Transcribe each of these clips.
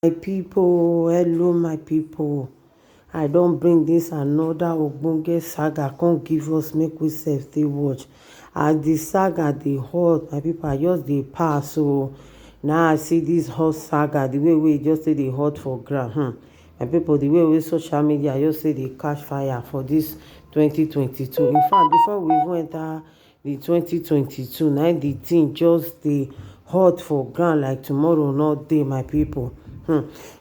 My people, hello my people. I don't bring this another ogbonge saga come give us make we sef dey watch. As the saga dey hot, my people, I just dey pass. So now I see this hot saga, the way we just say dey hot for ground. My people, the way we social media just say dey catch fire for this 2022. In fact, before we even enter the 2022, now the thing just dey hot for ground like tomorrow not dey, my people.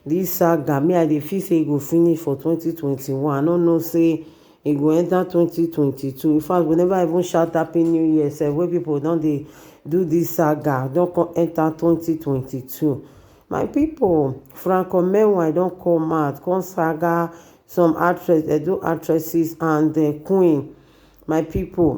This saga me I dey feel say e go finish for 2021. I no know say e go enter 2022. In fact, we never even shout happy new year sef wey pipo don dey do this saga don come enter 2022. My people, Franco Mewa don come out come saga some Edo actresses and queen. My people,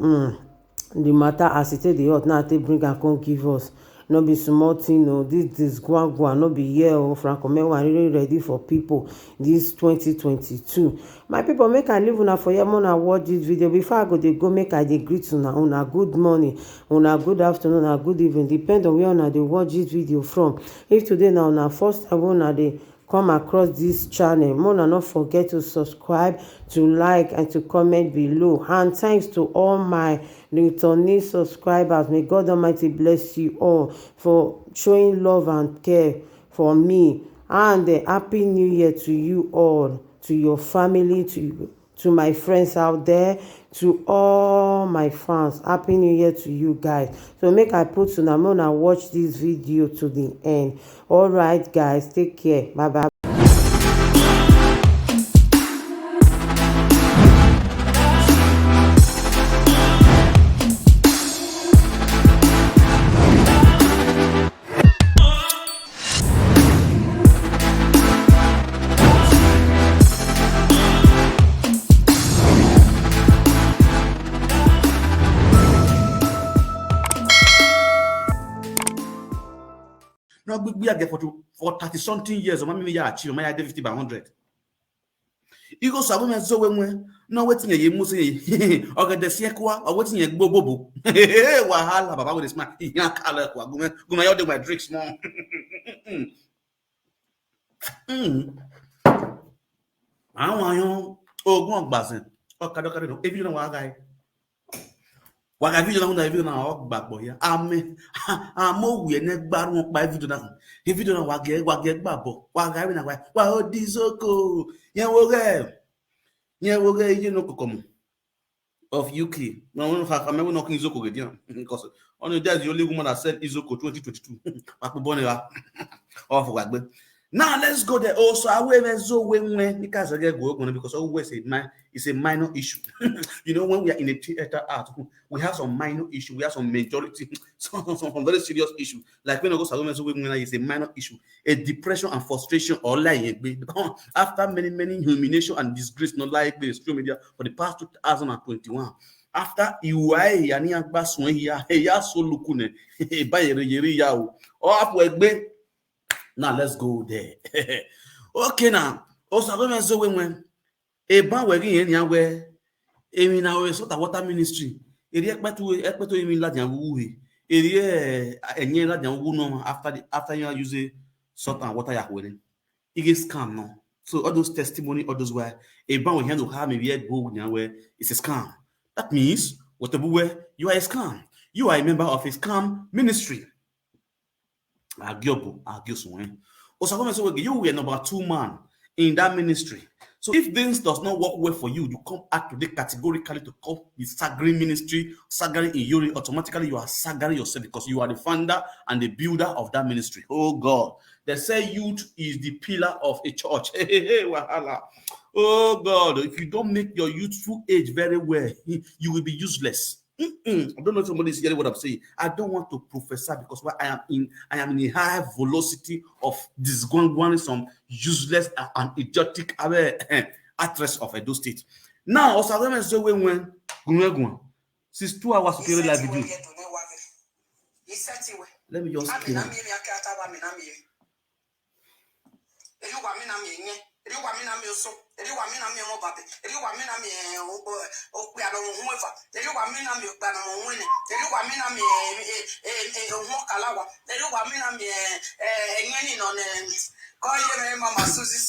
the matter as e take dey hot now take bring am come give us. No be small thing o. This gwagwa no be here o. Franco Mewa really ready for people this 2022. My people, make I leave una for here make una watch this video. Before I go dey go, make I dey greet una good morning, una good afternoon, una good evening, depend on where una dey watch this video from. If today na una first time una dey come across this channel, una not forget to subscribe, to like and to comment below. And thanks to all my returning subscribers. May God Almighty bless you all for showing love and care for me. And happy new year to you all, to your family, to my friends out there, to all my fans. Happy new year to you guys. So make I put una watch this video to the end. All right guys, take care. Bye bye. No, we are there for 30 something years. Or maybe achieve my 50 by 100. You go so when so when no waiting ye must say or get the sequa or waiting ye bobo. Wahala baba with this man. Ya kala kwa go my order my drinks more. Àwọn yon ogun ogbasin. O kadokare no. If you know what guy. Waka video na hunda video na ogbagbo ya. Amo we ne gbaru won pa video na. E video na wage gbagbo. Waka we na wa odizoko. Yen wo ge you know kokomo of UK. No one fa me no kin izoko ge dia because only that's the only woman that said izoko 2022. Papo bonira. Off wagbe. Now let's go there. Also, I will when because always it's a minor issue. You know, when we are in a theater art, we have some minor issue, we have some majority, some very serious issue. Like when I go when it's a minor issue, a depression and frustration or lying after many humiliation and disgrace, not like the social media for the past 2021. After Iwai yani agba sun ya so lukune ba yere ya o apo egbe. Now let's go there. Okay now. Also when so when e ban we rin yan we emi na we sort of water ministry. Eri ekpeto emi la jan wu he. Eri enyen la jan wu no after you use salt and water yak we. It is scam no. So all those testimony, all those where a ban we handle how maybe go yan we it's a scam. That means whatever where you are a scam. You are a member of a scam ministry. Also, you were number 2 man in that ministry. So if things does not work well for you, you come out today categorically to call the Sagari ministry, Sagari in Yuri, automatically you are Sagari yourself because you are the founder and the builder of that ministry. Oh God. They say youth is the pillar of a church. Wahala. Oh God, if you don't make your youthful age very well, you will be useless. I don't know if somebody's hearing what I'm saying. I don't want to prophesy because I am in a high velocity of disgwangwang some useless and idiotic actress of Edo State. Now, also when since 2 hours to carry live video. Let me just kill him. Call your mama Susie.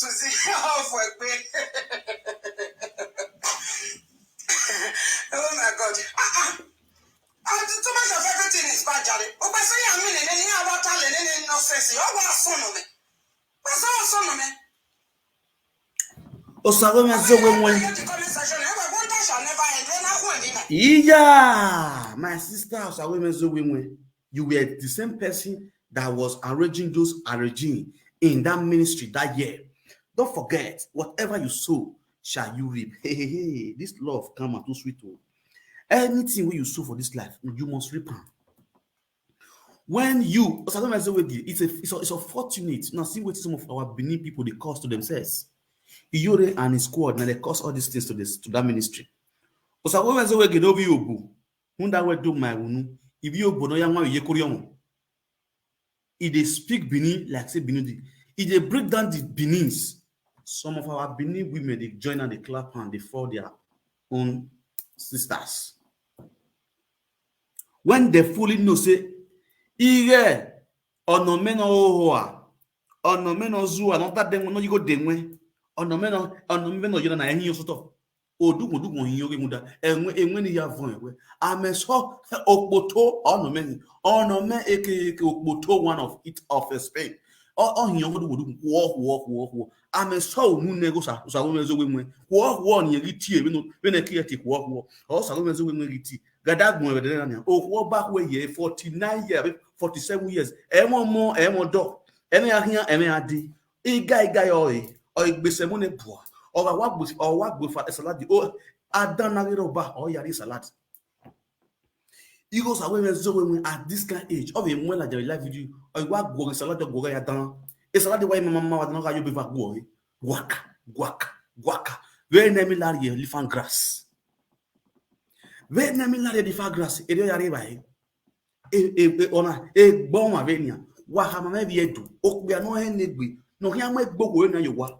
Oh, for a oh my God. Too much of everything is bad, Charlie. Oh, but say I mean, and then you have a talent and no sense. Oh, what's son of me? What's our son of me? Osago me so when yeah, my sister Osago me so when you were the same person that was arranging those arranging in that ministry that year. Don't forget, whatever you sow shall you reap. Hey, this love come out too sweet. Anything when you sow for this life, you must reap. When you, it's a fortunate. Now see what some of our Benin people they cause to themselves. Iyore and his squad, now they cause all these things to that ministry. If they speak Benin like say Benin, if they break down the Benins, some of our Benin women they join and they clap and they fall their own sisters. When they fully know say, Ige onomeno ohoa, onomeno zua, not that them no you go denwe, onomeno yona na ehin yosoto. Odugun yoge muda enwe ni ya von ame so okpoto onome eke okpoto one of it of Spain hin yogo wo ame so mu nego sa wo mezo we wo ni ri tie we na create wo o sa wo mezo we ri ti gadagun e de na o back we ye 49 years 47 years e mo do eme ahia eme adi iga o igbese mu ne bo or what go for a salad? Oh, I don't know or yari salad. You go away when at this kind of age of a when like live video or what go salad go ya down. A salad way my mama was not you be go guaca. Very name lari elephant grass. Very name lari elephant grass. E yari by ona bon avenia. Wa ha mama be edu. O be no hen negbe. No here make gbogbo na you wa.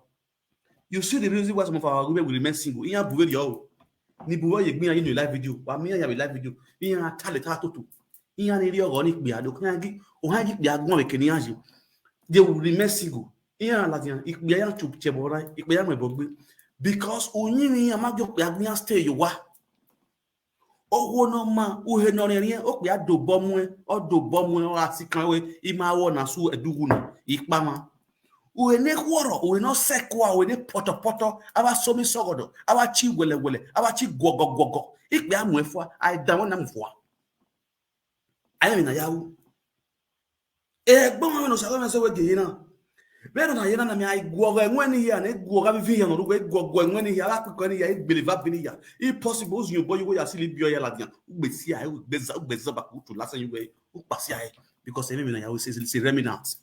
You see the reason why some of our women will remain single. In your video, ni buwa ye gbin ayin live video. Wa mi ya live video. In your talent to. In your area organic be ado kan gi o han gi be agbon we keni anji. They will remain single. In your ladian ikpe ya chu chebora, ikpe ya mebogbe because oyin ni amajo pe agbin stay you wa. Owo no ma uhe no rin o pe adobo mu o ati kan we ima wo na su edugu na ipama. We ne kworo we no sekwa we ne poto aba somi sogodo aba chi wele aba chi gogo ikpe amu efua ai dawo na mfua ayi na yawo gbon we no sago na se we ge na be na yena na mi ai gogo enwani ya na gogo bi fi ya no rugo gogo enwani ya la ko ni ya believe bi ya if possible us you boy you ya sili bio ya la dia ugbesi ai ugbeza ba ku to last you we upasi ai because every na yawo say remnant.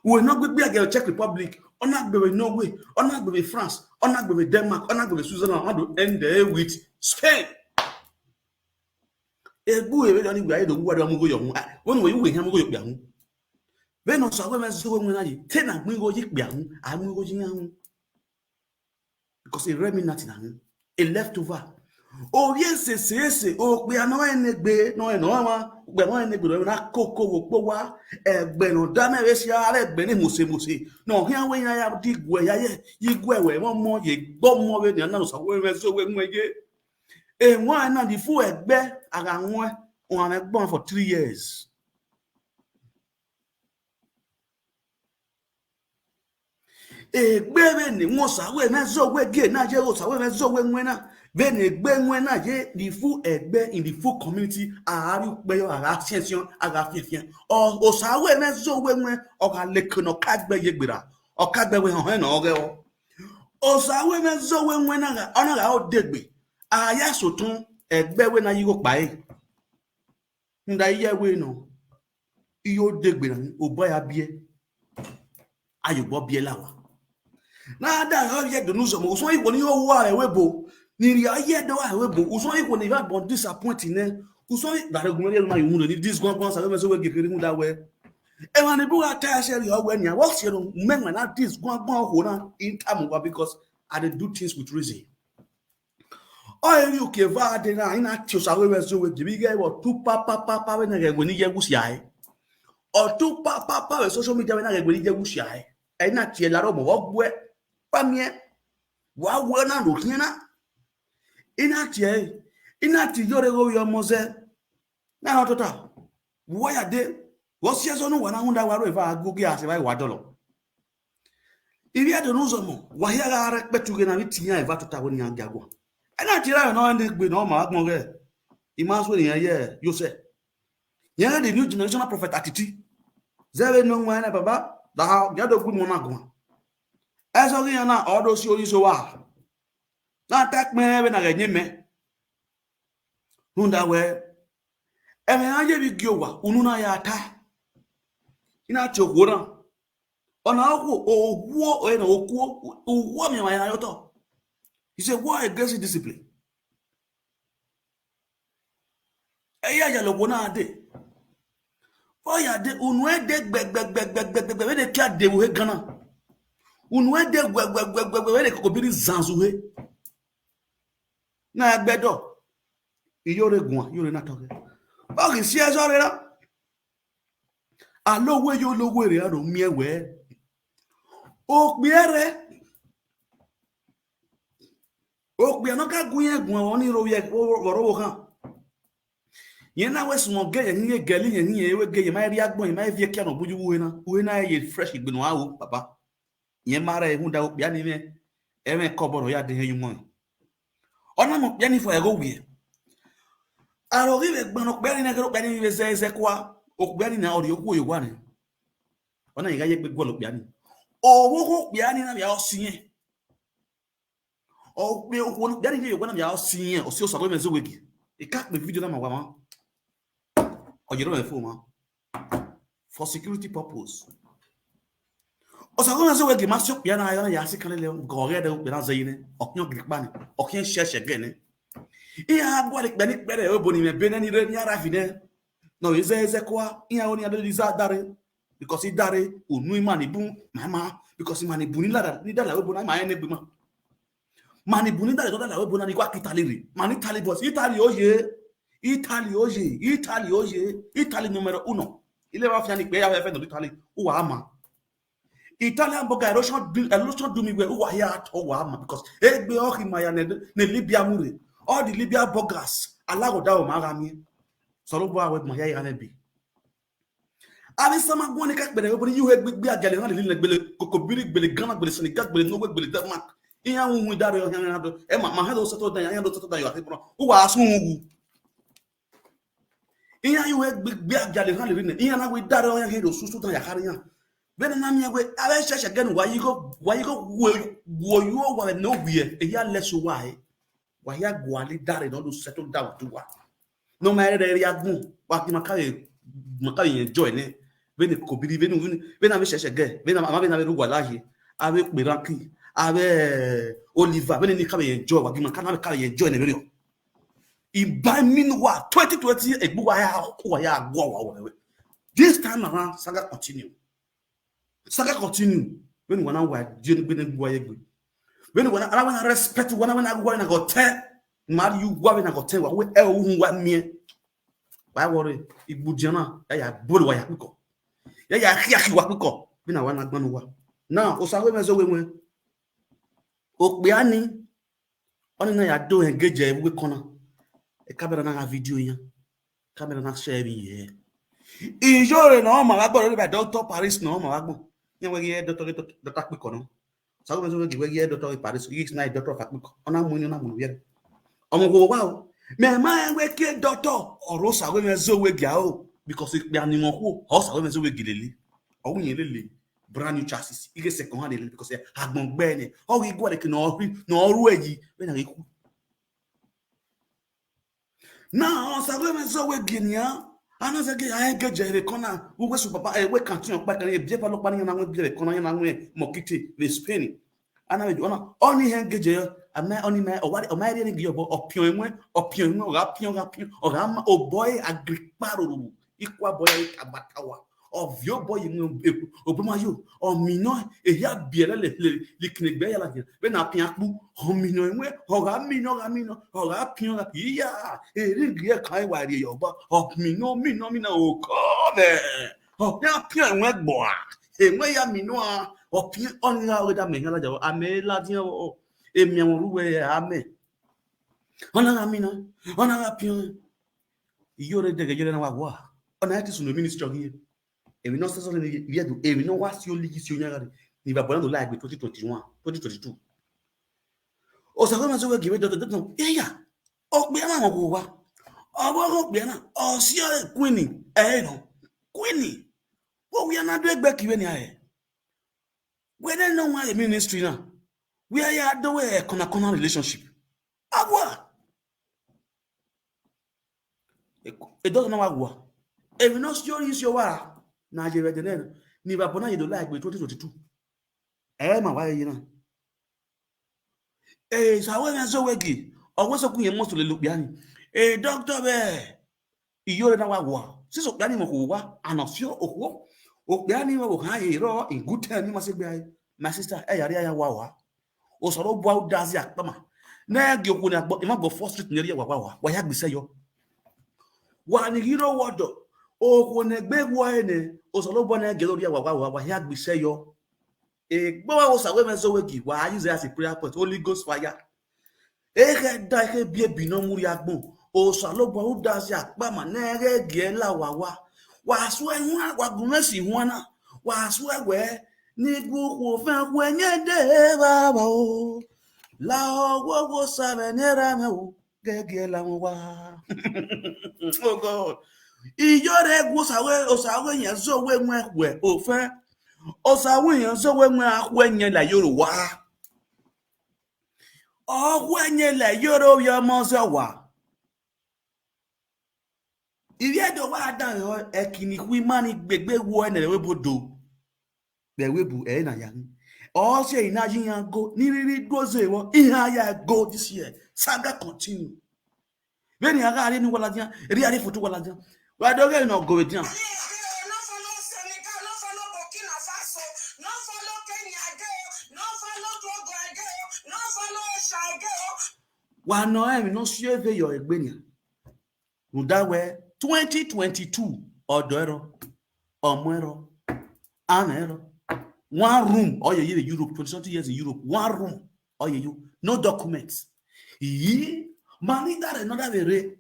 We will not be a Czech Republic, or not be Norway, or not be France, or not be Denmark, or not be Switzerland, how to end there with Spain. A boy, don't be the word of Mugo. When we will have Mugo Young. Then also, when I saw when I ten and Mugo Young, I will go young. Because a remnant, a leftover. Oh, yes, oh, we are not in the bay, no, we are in the good, not cocoa, boa, beno, damesia, bene musi. No, here when I have dig where you go away, one more, ye bomb more than another, so when we get. And why not the fool at bed? I got one at born for 3 years. Baby, most away, not so we get, not jealous, away, so when then when I get the full egbe in the full community, I have you attention, I got 15. Or so when so when or no cagbe yegbira, or cagbe when hen or girl. Or so when so when I honor out deadbe. I yaso ton egbe when I go by. And I year we no. You degbe o boy abie. Ayo bobie lawa. Na da how yet the news so you when you wa webo. Ni aye do wa webo uso iko ni ba bon disappointing ne uso that regular na you need this one say we gekere mu that way e wan be wa tire share your when ya what you know men na this one ho na in time because I dey do things with reason oh you ke va de na ina ti so we so we gibi get what two papa we na ge ni je gusi ai or two papa we social media we na ge ni je gusi ai ina tie la ro mo wo bwe pamie wa wo na ro kiena ina tie yore go yo moze na otota wo ya de wo sie so no wa na hunda wa ro ifa agogi ase ba wa dolo ibi ado no zo mo wa ya ga rekpetu ge na tinya ifa tota woni agagwa ina tie la no ndi gbe no ma agbon ge imaso ni ye yo se ya the new generational prophet atiti zebe no nwa na baba da ya do gbu mo na gwa eso ge na odo si ori so wa na tak me be na ge nyeme hunda we eme anje bi gyowa unu na ya ta ina chogora ona ogwo o na ogwo mi ma ya yoto he say war against discipline eya ya lo bona de o ya de unu e de gbegbegbegbegbegbe we de kia de we gana unu e de gbegbegbegbe we de kokobiri zanzu we na gbedo iyore gun yore na toge o ki si ezo re la alowe yo lowe re aro mi ewe o gbe no ka gun egun oni ro ye ro kan yen na we sumo ge yen geli yen we ge yen ma ri agbon yen ma vie kia no buju we na ye fresh igbe no awo papa yen ma ra ehun da opia ni me e me koboro ya de yen mo ona mo pia ni fo ego wi aro ri be gbon opia ni na ge opia ni we se kwa opia ni na ori oku oyo ni ona yin ga ye gbe gbo opia ni owo ko opia ni na bia osin o pe o ko bia ni yo na bia osin o si o so me zo wegi e ka me video na ma wa ma ojero me fo ma for security purpose o so go so we gi ma so pia na ya se kan le go re de o na zayine o kyan gripa ni o kyan sheshe gene iya bo le gbe ni pere o bo ni me be na ni re ni ara fi ne no eze kwa iya oni ado di za dare because he dare onu imani bu mama because imani bu ni dala we bo na ma ene gbe ma mani bu ni dala dala we bo na ni kwa kitaliri mani tali boss Italy numero 1 ile wa fi ni pe ya fe no Italy o wa ama Italian boga erosion do me we o wa ya to wa ama because egbe o ki ma ya ne Libya mure all the Libya boggers alagoda o ma ga mi so bo awe mo ya ya ne bi abi sama gwoni ka gbere we you egbe agale han le gbele kokobiri gbele Ghana gbele Senegal gbele no gbele Denmark iya wu dare o han do e ma ha do seto dan ya do seto dan yo ati bro o wa asun wu iya you egbe agale han le iya na we dare o han do susu dan ya kare yan bene na mi we abe sheshe gen wa yi go wo yo wa no wie e ya leso wa ya gwali dare no do settle down to wa no ma ere ya gun wa ki maka enjoy ne bene kobiri bene abe sheshe ge bene abe ru gwala yi abe peraki abe Oliver bene ni ka enjoy wa ki maka na ka enjoy ne bere iba minwa 2020 egbu wa ya agwo wa we this time around saga continue when we na wa jin bene gbo ye gbe when we na respect when we na go na go te ma you go na go te wa we e hu wa mie wa worry igbujana ya bolu wa ya piko ya khiaki wa piko bi na wa na gbanu wa now o sawe mezo we o pe ani oni na ya do engage we kona e camera na video yan camera na share ye ijore na o ma wa gboro be Dr. Paris na o ma wa gbon yen we ye Dr. piko no sawe mezo we ye Dr. Paris is na Dr. piko ona mu ni na mu ye omo go wa o me ma we ke Dr. oro sawe mezo we gia o because it be ani won ko o sawe mezo we gilele o yin lele brand new chassis ige second hand because agbon gbe ni o wi go le ki no ru eyi we na iku now sawe mezo we ginia ana se ge ay ge jere kona we su papa we continue pa kan e bie pa lo pa ni na we bie kona na we mo kiti le Spain ana we ona oni hen ge je ama oni me o ma ri ni ge obo opion enwe o ga pion o ga ma o boy agriparo ikwa boy abatawa of your boy obomayo o mino e ya biele le kinegbe ya la be na pian pu o mino enwe o ga mino o ga pion ga iya e ri ge kan wa ri yo ba o mino o ko be o ya pian enwe gbo E mo ya mi no a opin on ga o da me ngala jawo ame la dia o e mi won ruwe ame. Ona ga mi no. Ona ga pion. Iyore de gele na wa. Ona ati sunu ministry ogi. Èmi náà sẹ́sọ́ lẹ́nu ìyẹ́ ẹ̀dùn èmi náà wá sí olígi sí oyún aráàlú ní ìbàbọ̀ náà láìpẹ́ 2021 2022 ọ̀sàkọ́ máa sọ́wọ́ gèwé dọ́tọ̀ yẹ́yà ọ̀pẹ́ náà wọn kò wá ọ̀bọ̀ ọ̀pẹ́ náà ọ̀sí ọ̀rẹ́ kwini ẹ̀ẹ́nà kwini wọ́n wíyá náà dọ́ ẹgbẹ́ kìwé ni ayẹ wẹ́dẹ́ náà wọ́n ayẹ ministry náà wíyá yá dọ́wọ́ ẹ̀ kọ́nàkọ́nà relationship àwọ̀ ìdọ́tọ̀ náà wà wà èmi náà sí orí sí ọwọ́ Nigeria de neno ni ba bona yedo like 2022 ma wa yi na sa we na so wegi owo so kun ye mo so le lopia ni doctor be iyore na wa wa si so gani mo ko wa anofio okwo opia ni wo kan ye ro in good time ni ma se gbe my sister yare ya wa o so ro bo dazi apama na gi okwo ni agbo ma go first street ni ya wa ya gbese yo wa ni hero wodo okwo ne gbegwa ene osolobo na gelo ria wa ya gbise yo gbowa wo sawe mezo wegi wa use as a prayer point Holy Ghost fire ge da ke bie bi no muri agbon osolobo u da si apa ma na ge la wa so enwa wa gunmesi huana wa so ewe ni gbo fe kwenye de baba o la owo sabe nera me o ge la wa oh God iyore gwosawe osawe yen so we nwe we ofe osawe yen so we nwe ahwenye la yoruwa ohwenye la yoro yo mo so wa ire do wa dan yo ekini wi mani gbegbe wo ene we bodo be we bu e na ya o se ina yin go ni riri doze wo iha ya go this year saga continue beni aga ari ni wala dia ri ari foto wala dia wa doge no go with him. No follow Senegal, no follow Burkina Faso, no follow Kenya again, no follow Togo again, no follow Asia again. Wa no em no sueve your egbenia. Udawe 2022 odoro omwero anero one room all you in Europe 20 something years in Europe one room all you no documents. Yi mani dare no da vere.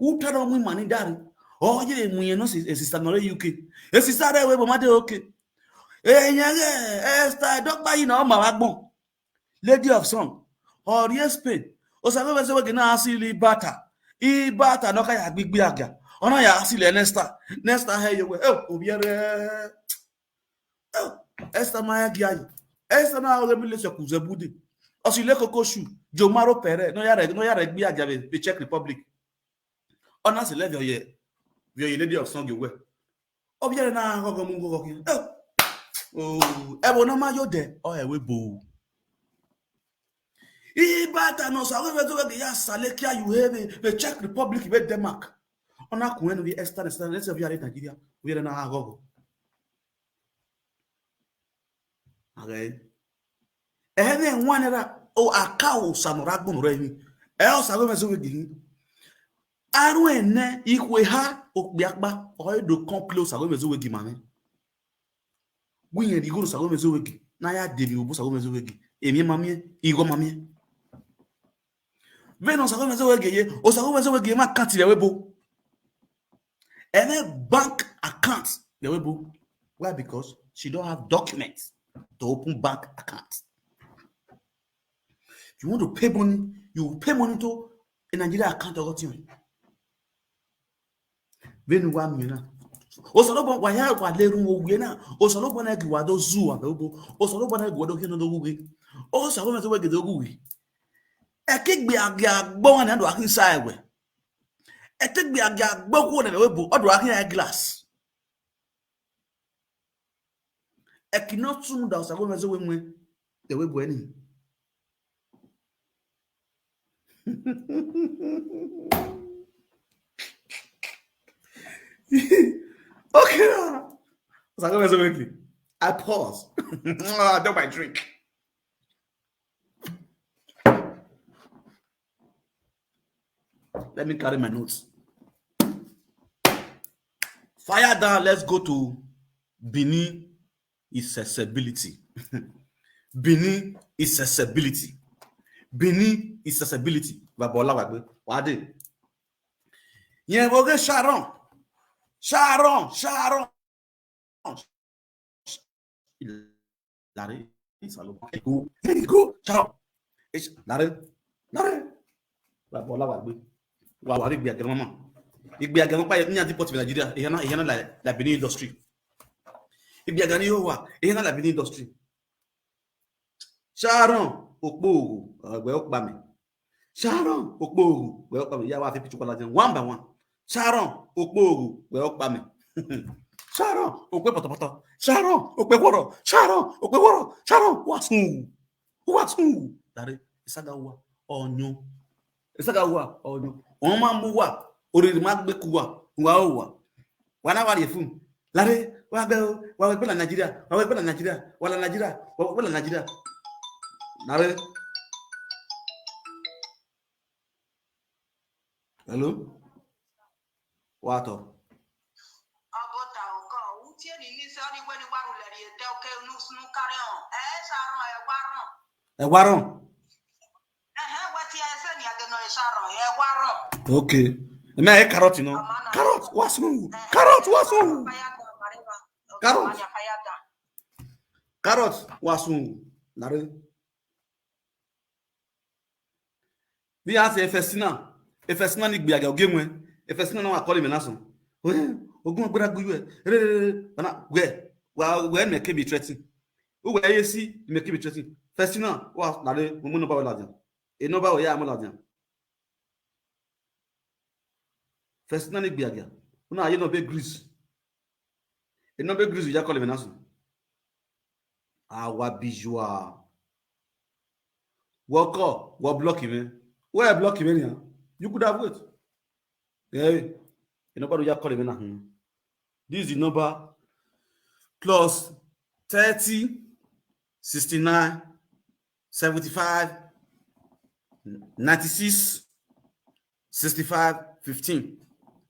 Utaro mu mani dare. Oh, yeah, we no sister no UK. E sister we bo made okay. Esther doctor you know ma wagbon. Lady of song. Or yes Spain. O sabe we se we na asili bata. I bata no ka ya gbigbi aga. Ona ya asili Nesta. Nesta he you we. Obiere. Esther ma ya giayi. Esther na o le mi le se kuzebude. Osile kokoshu. Jomaro Pere. No ya gbi aga be Czech Republic. Ona se level ye. Vio lady of song we obiere na gogo mu gogo kin ebo na ma yo de o ewe bo ibata no sa we to we ya salekia you have the Czech Republic we Denmark ona kun enu we Esther let's say we are in Nigeria we are na gogo okay ene nwanera o akawo sanora gbon re mi o sa we so we gin aru ene ikwe ha okpiakpa oedo come close ago mezo wegi mame winye digoro sago mezo wegi na ya devi obo sago mezo wegi emi mamie igo mamie veno sago mezo wegi ye o sago mezo wegi ma account le webo ene bank account le webo why because she don't have documents to open bank account. If you want to pay money you pay money to a Nigeria account or got you venu wa mina osolobo wa ya wa leru owie na osolobo na giwa do zu abobo osolobo na giwa do kinu do guwe o sawo me so we gedo guwe e kigbe aga gbo na do akin sa ewe e tigbe aga gbo ku na we bo o do akin glass e kino tun da sawo me so we nwe de we bo eni okay. I pause. I don't my drink. Let me carry my notes. Fire down. Let's go to Benin is accessibility. Benin is accessibility. Benin is accessibility. Babola wagbe. Wade. Yen vogue Sharon. Sharon. Lare. Go. Sharon. Lare. Babola wagbe. Wa wari gbe agere mama. Igbe agere pa ni anti port Nigeria. Ehena la Benin industry. Igbe agere yo wa. Ehena la Benin industry. Sharon Okpogu, well, Bami. Sharon Okpogu, well, Bami. Yawa fi pichu la one by one. Sharon Okpogu, well, Bami. Sharon Okwe Potopoto. Sharon Okwe Woro. Sharon Okwe Woro. Sharon Wasu. Dari Isagawa Onyo. Isagawa Onyo. Oma Muwa. Ori magbe kuwa. Wa. Wana wali fun. Lare wa be la Nigeria. Wa be la Nigeria. Wala Nigeria. Wa be la Nigeria. Nare. Hello? Wato. Abota oko, utie ni se oni gbe ni waru le ri te o ke nu carry on. Sharon e Waron. What you say ni age no Sharon e waron. Okay. Na e carrot no. Carrot wasu. Carrot wasu. Nare. Bí a ṣe Efesina ni gbe aga ogemwe. Efesina na wa call me naso. Ogun agbara gbu e. Bana we me ke bi threatening. O we yesi me ke bi threatening. Efesina wa nare mo no ba we ladian. E no ba we ya mo ladian. Efesina ni gbe aga. Una aye no be Greece. E no be Greece ya call me naso. Awa bijua. Woko, what block him? Where block him anyhow? You could have wait. Hey, nobody just call him now. This is the number plus 30, 69, 75, 96, 65, 15.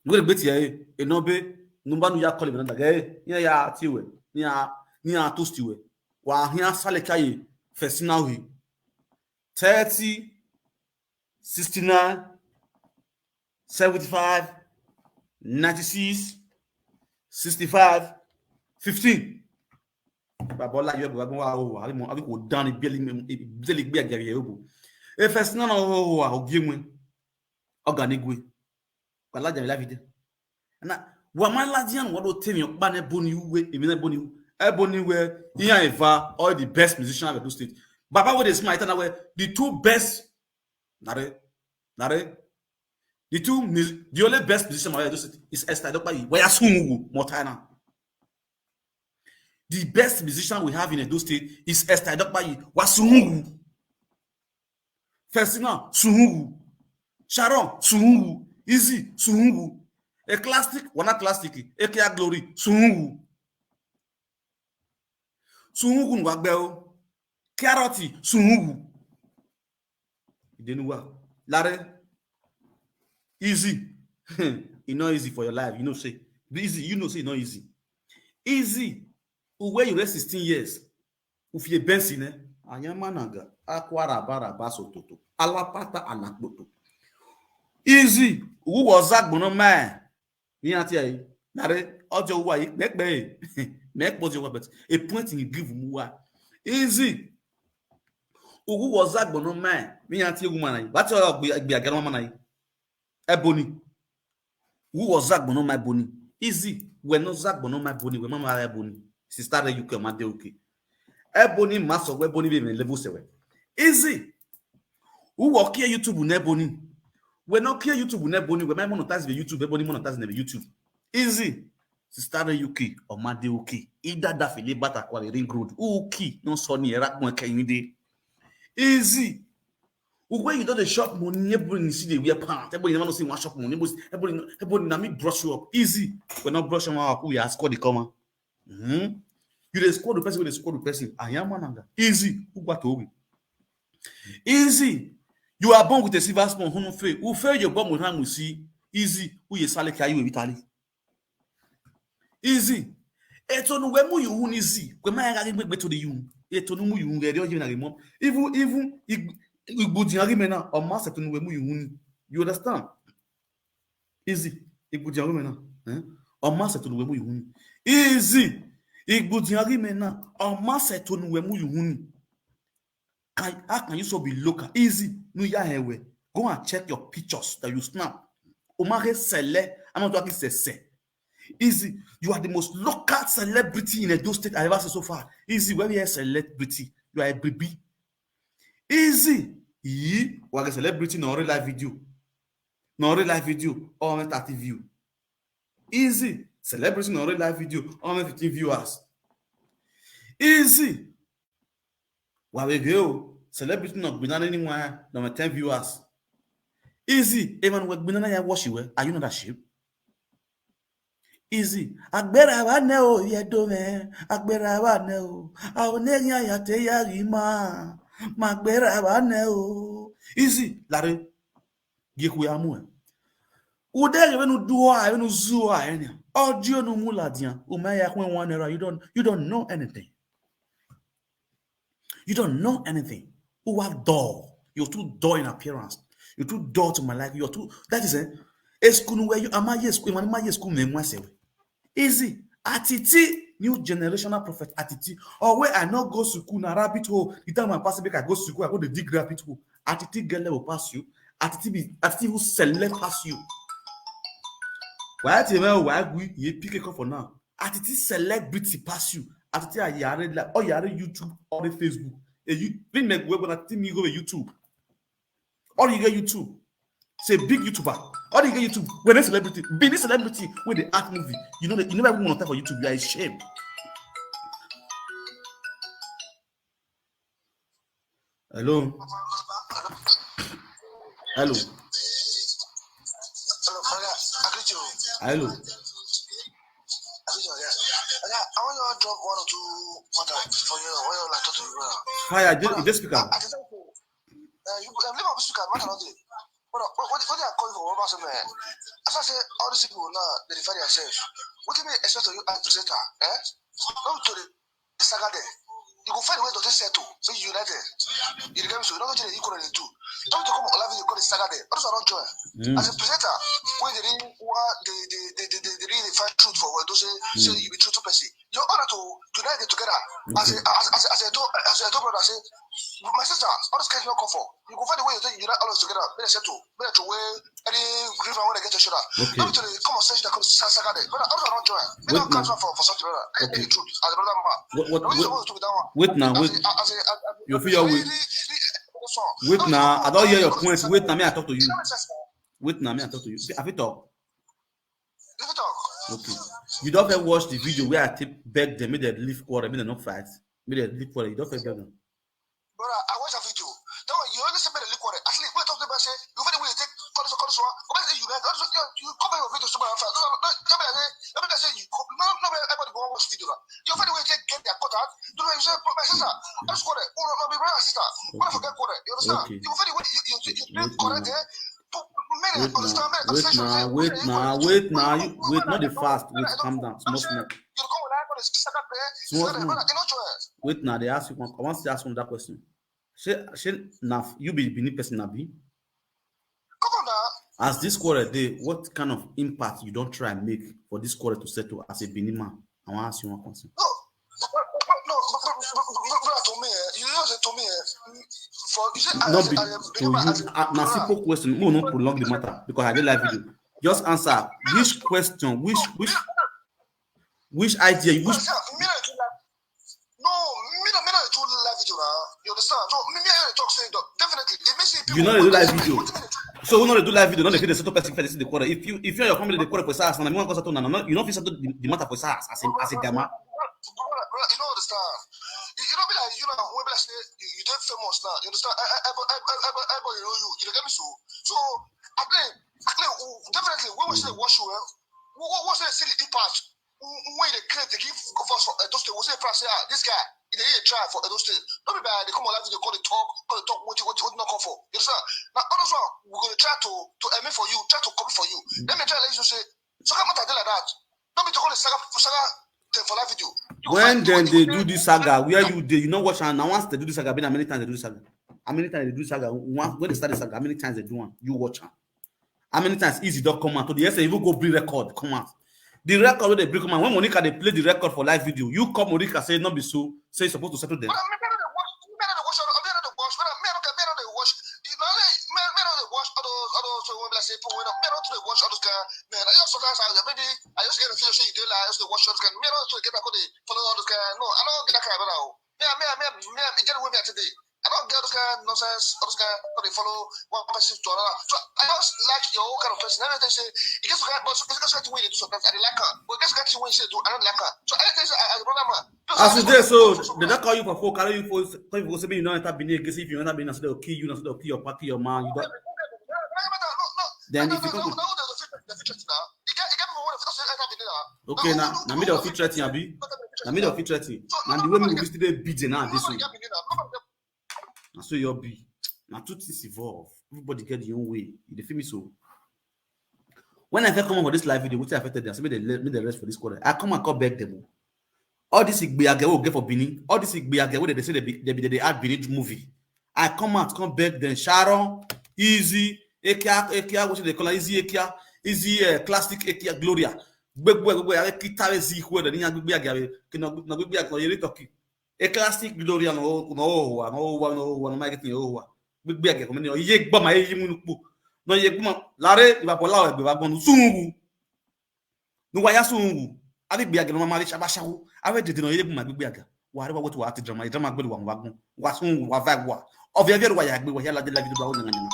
You go to bet here. A number no ya call him now. Hey, ya tiwe, ya toastiwe. Wa here sale kai first now he 30, 69, 75, 96, 65, 15. Babola you go wa abi ko dan beli gbe agere yobo. E first na no wa ogienwe oganigwe. Kwala jam la vide. Na wa maladian wo do temi okpa na boni uwe emi na boni Eboniwe, Ian Eva, all the best musicians of the state. Baba with the smile, the two best, the only best musician of the state is Esther Dokpayi. Where Sungu Motana. The best musician we have in Edo State is Esther Dokpayi. Wasungu. Festina Sungu. Sharon Sungu. Easy Sungu. A classic, one classic. Ekia Glory Sungu. Sungu ngwagbeo carrot sungu idenuwa lare easy e not easy for your life say easy say not easy where you rest 16 years ufie bensine anyamanaga akwara bara baso toto alapata alakpoto easy who was agbono ma ni ati ayi lare ojo wa yi pepe make but a point in give muwa easy ugu was that bono man me anti woman what be agara mama ebony who was that bono my boni easy we no zak bono my boni we mama ebony sister you come ade okay ebony maso we boni be level sewe easy who work here YouTube na ebony we no care YouTube na ebony we monetize the YouTube ebony monetize na YouTube easy Sister UK or Made UK. Either that fili bata kwa ring road. Uki no sonny era mo kayinde. Easy. When you do the shop money, everybody see the wear pants. Everybody never know see one shop money. Everybody na me brush you up. Easy. We not brush them up. We ask the comma. You dey score the person. We dey score the person. Ayamananga. Easy. Who got to easy. You are born with a silver spoon. Who no fail? Who fail your born with hand we see. Easy. Who you sale kayu Italy. Easy. etonu we mu yu ni zi kwe ma ya gbe to the yu etonu mu yu re dio na remom even igbudi ari mena o ma se tonu we mu yu ni you understand easy igbudi ari mena o ma se tonu we mu yu ni easy igbudi ari mena o ma se tonu we mu yu ni how can you so be local easy no ya hewe go and check your pictures that you snap o ma re sele I'm not talking say easy you are the most local celebrity in Edo State I ever seen so far easy when you are a celebrity you are a baby easy you are a celebrity no real life video or 30 view easy celebrity no real life video or 15 viewers easy while we go celebrity no banana anywhere no 10 viewers easy even when banana ya wash you are you not that shape easy agbera wa ne o yedo me agbera wa ne o awonenya ya te ya rima magbera wa ne o easy lare yeku ya mu udere wenu duwa wenu zuwa enya audio no mu ladian o ma ya kwen 1 naira you don't know anything who are dull you're too dull in appearance you're too dull to my life you're too that is a school where you ama yes school me nwa sewe easy atiti new generational prophet atiti or where I not go school na rabbit hole the time I pass back I go school I go the dig rabbit hole atiti girl will pass you atiti who select pass you why tell me why we ye pick up for now atiti celebrity pass you atiti ayare like or yare YouTube or the Facebook e you bring me go na atiti me go YouTube or you get YouTube say big YouTuber or you get YouTube when a celebrity being a celebrity with the art movie you know that you never even want to for YouTube you are ashamed. Hello. I want you to drop 1 or 2 water for you when you like talk to you. Fire, just speaker. You leave up speaker, what cannot do? What they are calling for what about man? As I say, all these people now they defend themselves. What do you expect of you as presenter? Go to the saga there. You go find a way to settle. So you united. You become so you don't get equal to 2. Don't come all of you call the saga there. Those are not joy. As a presenter, when they really find truth for what those say you be true to person. You're honor to unite together. As a brother say, my sister, all this case not come for. You go find a way to unite all of us together. Better settle. Better to wear any grief and when they get to shoulder. Don't to the conversation that comes to saga there. But those are not joy. They don't come for something brother. Any truth as a brother man. Wait now. You feel wait now. I don't hear your points. Wait now, me I talk to you. Have you talk? Okay. You don't ever watch the video where I beg them, make them leave quarter, make them not fight, make them leave quarter. You don't ever beg them. Brother, I watch a video. Don't you only say make them leave quarter. Actually, when talk to them, say you find a way to take call this one. You come your video somewhere else. Let me say you. No, everybody go watch video. You find a way to get their cut out. Do you say my sister? I'm just quarter. Oh no, my brother sister. What if I get quarter? You understand? You find a way you correct there. Wait now, not the fast. Wait, calm down, small. Wait now, they ask you. I want to ask you that question. Now you be Benin person, Nabi. As this quarter day, what kind of impact you don't try and make for this quarter to settle as a Benin man? I want to ask you one question. Not be to you. Now, simple question. No, not prolong the matter because I did live video. Just answer which question, which idea, which. No, me not do live video now. You understand? So me talk say definitely. It makes people. You know they do live video. So we know they do live video. Not they set up person for the quarter. If you're your family the quarter for SARS, and I want to settle now. You know if you settle the matter for SARS as a gamma. You know understand. You know, like when I say you don't famous now, you understand? Everybody know you. You get me so. So I definitely when we say wash you, what say see the impact when they create they give us for those we say price this guy they try for those things. Don't be bad. They come on live, they call the talk what not come for. You understand? Now others one we're gonna try to aim for you, try to copy for you. Let me try to let you say so come out like that. Don't be to call the saga for live video. when then they do this saga, where you know watch, and now once they do this saga, how many times they do this saga? How many times they do saga? When they start the saga, how many times they do one? You watch her. How many times Easy don't come out? To the essay, even go bring record, come out. The record where they bring come out. When Monica they play the record for live video, you come Monica say not be so, say you're supposed to settle them. I don't get those kind of nonsense, all those kind of they follow one person to another. So I just like your own kind of person. Everything say it gets kind, but it gets kind of way they do sometimes. I like her, but it gets kind of way they do. I don't like her. So anything as a brother man. As today, so they don't call you for folk, carry you for say you know enter Benin. Guess if you enter Benin, so they'll kill you, so they'll kill your party, your man. You don't. Then if you come. Okay, now me the fit threatening, abi. Now me the fit threatening. Now the way me will still beat now this way. Now so you'll be. Now two things evolve. Everybody get their own way. You feel me so? When I first come on for this live video, which I affected them, so me the rest for this quarter. I come and call back them. All this Igbeage will get for Benin. All this Igbeage where they say they add Benin movie. I come out, come back then. Sharon, Easy, Ekia, what they call it? Easy Ekia, Easy Classic Ekia, Gloria. Gbegbe avec kitare zi ko de ni agbegbe agawe ke no gbegbe ak no yere toki e classic Gloria no market ni o wa gbegbe age ko me ni ye gbo ma yi mu nupo no ye gbo lare ibabola egbe wa gbonu sunwu nu wa ya sunwu agbegbe age no ma le shaba shawo awe dede no ye gbo ma gbegbe aga wa re wa to wa ti drama gbe wa wagun wa sunwu wa vibe wa of ye wa ya gbe wa ya la de la video wa nyanga nyanga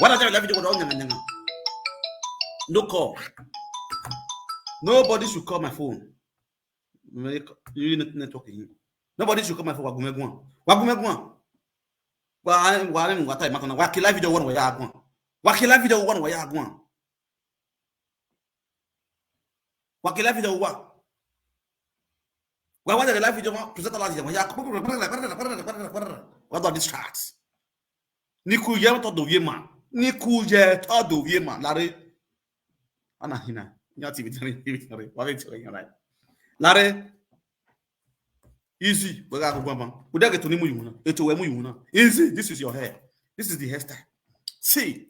wa la de la video wa nyanga nyanga no call. Nobody should call my phone. You networking. Nobody should call my phone. Wagumegwan. What time? Waki live video one way agwan. Waki live video one way agwan. Waki live video one. What the live video present a lot of what are these charts? Niku yem to do yema. Niku je to do yema. Larry. Anahina. Lare easy. Easy. This is your hair. This is the hairstyle. See,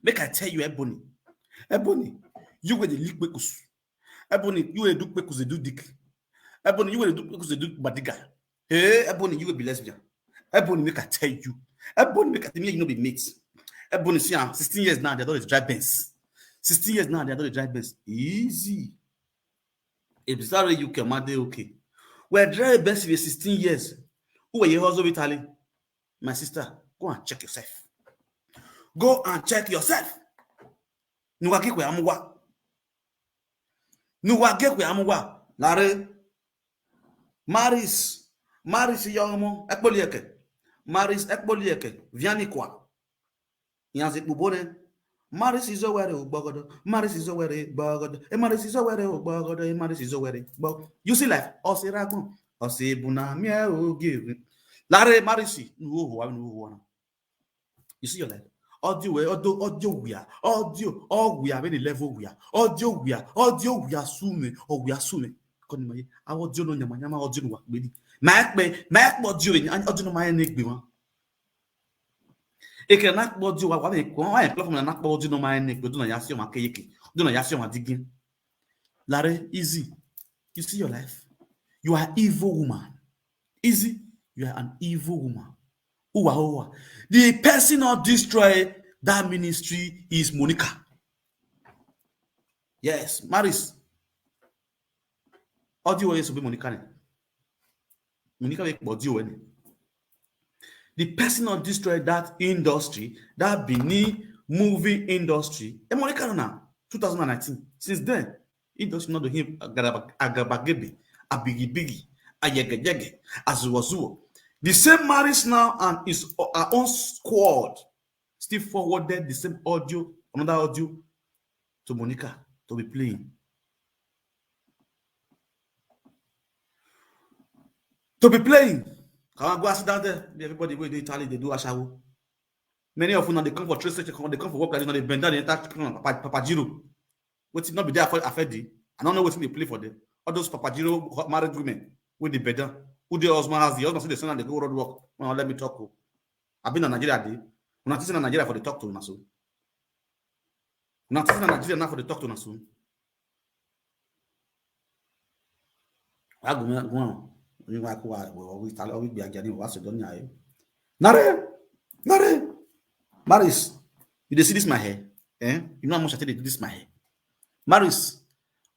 make I tell you, Ebony, you were the leak bekus. Ebony, you were the bekus they do dick. Ebony, you were the bekus they do badiga. Hey, Ebony, you will be lesbian. Ebony, make I tell you. Ebony, make I tell you, you know be mates. Ebony, see, 16 years now, they're not drive Benz. 16 years now, they are going to drive Benz. Easy. If it's already you can manage, okay. We're driving Benz for 16 years. Who are you also with Ali? My sister, go and check yourself. Go and check yourself. Nuwage kwe amuwa. Nuwage kwe amuwa. Lare. Maris yomo. Ekpolieke. Maris ekpolieke. Viani kwa. Yanzik bubone. Maris is over Bogodo. Maris is over Bogodo. Maris is over Bogodo. Maris is over Bogodo. You see life. Osiragon. Osibuna miao give. Lare Marisi. No. You see your life. Audio we are. Audio we are very level we are. Audio we are soon or we are soon. Konima. Audio no nyama audio no wakbedi. Mac audio and audio no my neck be one. E can not body what I platform and not body no my neck, but do not yasio my cake, do not yasio my digging. Larry, easy. You see your life. You are evil woman. Easy. You are an evil woman. Uwa. The person who destroyed that ministry is Monica. Yes, Maris. Audio is to be Monica. Monica make audio. The person who destroyed that industry, that Benin movie industry, Monica now, 2019. Since then, industry not do him agabagebe, abigibigi, ayegejege, azuwazuo. The same Maris now and his own squad still forwarded the same audio, another audio to Monica to be playing. Can I go sit down there? Everybody where they Italy, they do ashawo. Many of them they come for trade station, they come for work like they bend down the entire Papa Giro. What's not be there for Afedi? I don't know what's they play for them. All those papagiro married women with the better. Who the husband has the husband see the son and they go road work. Well, let me talk. I've been in Nigeria day. We're not in Nigeria for the talk to Nasu. We're not in Nigeria now for the talk to Nasu. I go on. You like we start always be again. What's the done? Nare. Maris, you see this my hair? Eh? You know how much I tell you this my hair. Maris,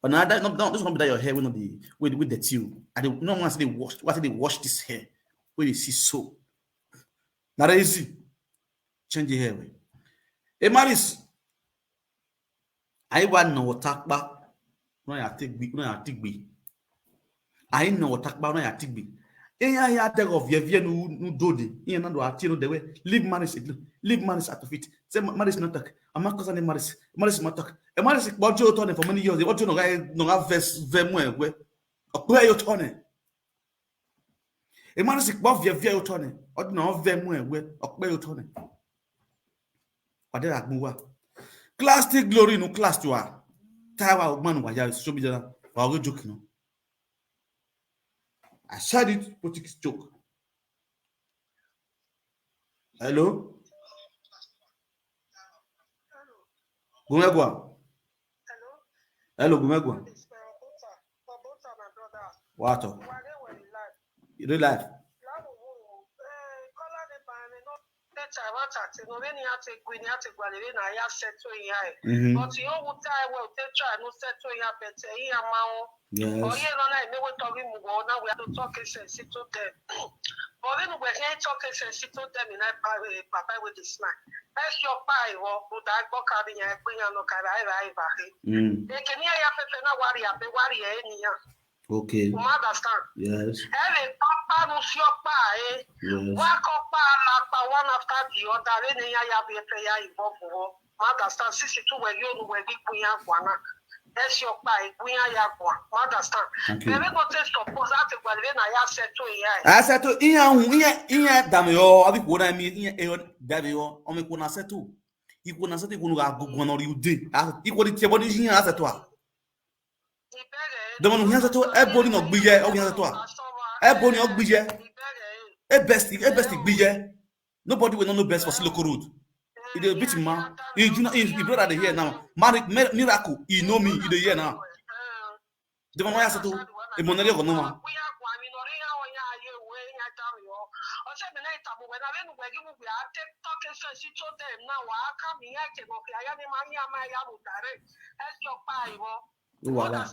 another this one be that your hair will not be with the tube. I don't know once they wash this hair. Where you see soap. Not easy. Change your hair. Hey Maris, I want no talk back. No, I take big. I know talk back. No, I take big. Ya take off your no dode. You know do the way. Leave Maris out of it. Say Maris not talk. I'm not causing Maris not talk. A Maris what you turn for many years. What you know no have verse where where you turn. A Maris what you turn. What no have where where you turn. What did I move? Class take glory no class to her. Tawa man wa ya so be jana. Wa go joke no. I said it, but it's joke. Hello? Gumegwa. Hello, Gumegwa. What? Real life. But you know well try no settle ya better yes. Oh yeah, no, I never talking more now we have to talk sense to them. But when we here talking sense to them in that papa with the snack. That's your pie or who that book having a queen and no carai. They can hear ya pepe na worry any. Okay. You understand? Yes. Every papa no your pie. Walk up one after the other, then ya be a player involved. Understand? 62 where you know where we queen one. That's your pie. We are ya one. Understand? Never go to suppose that when I said to ya. I said to iya damio. Abi ko na mi iya damio. O me ko na setu. Iko na setu ko no ga gugu na ri ude. Iko di tiebo di iya setu a. Demon iya setu e body no gbije o iya setu a. E body no gbije. E best gbije. Nobody will know best for local road. He dey beat him man. He brother dey here now. Miracle, he know me. He dey here now. The man why to e monere go no man. Voilà.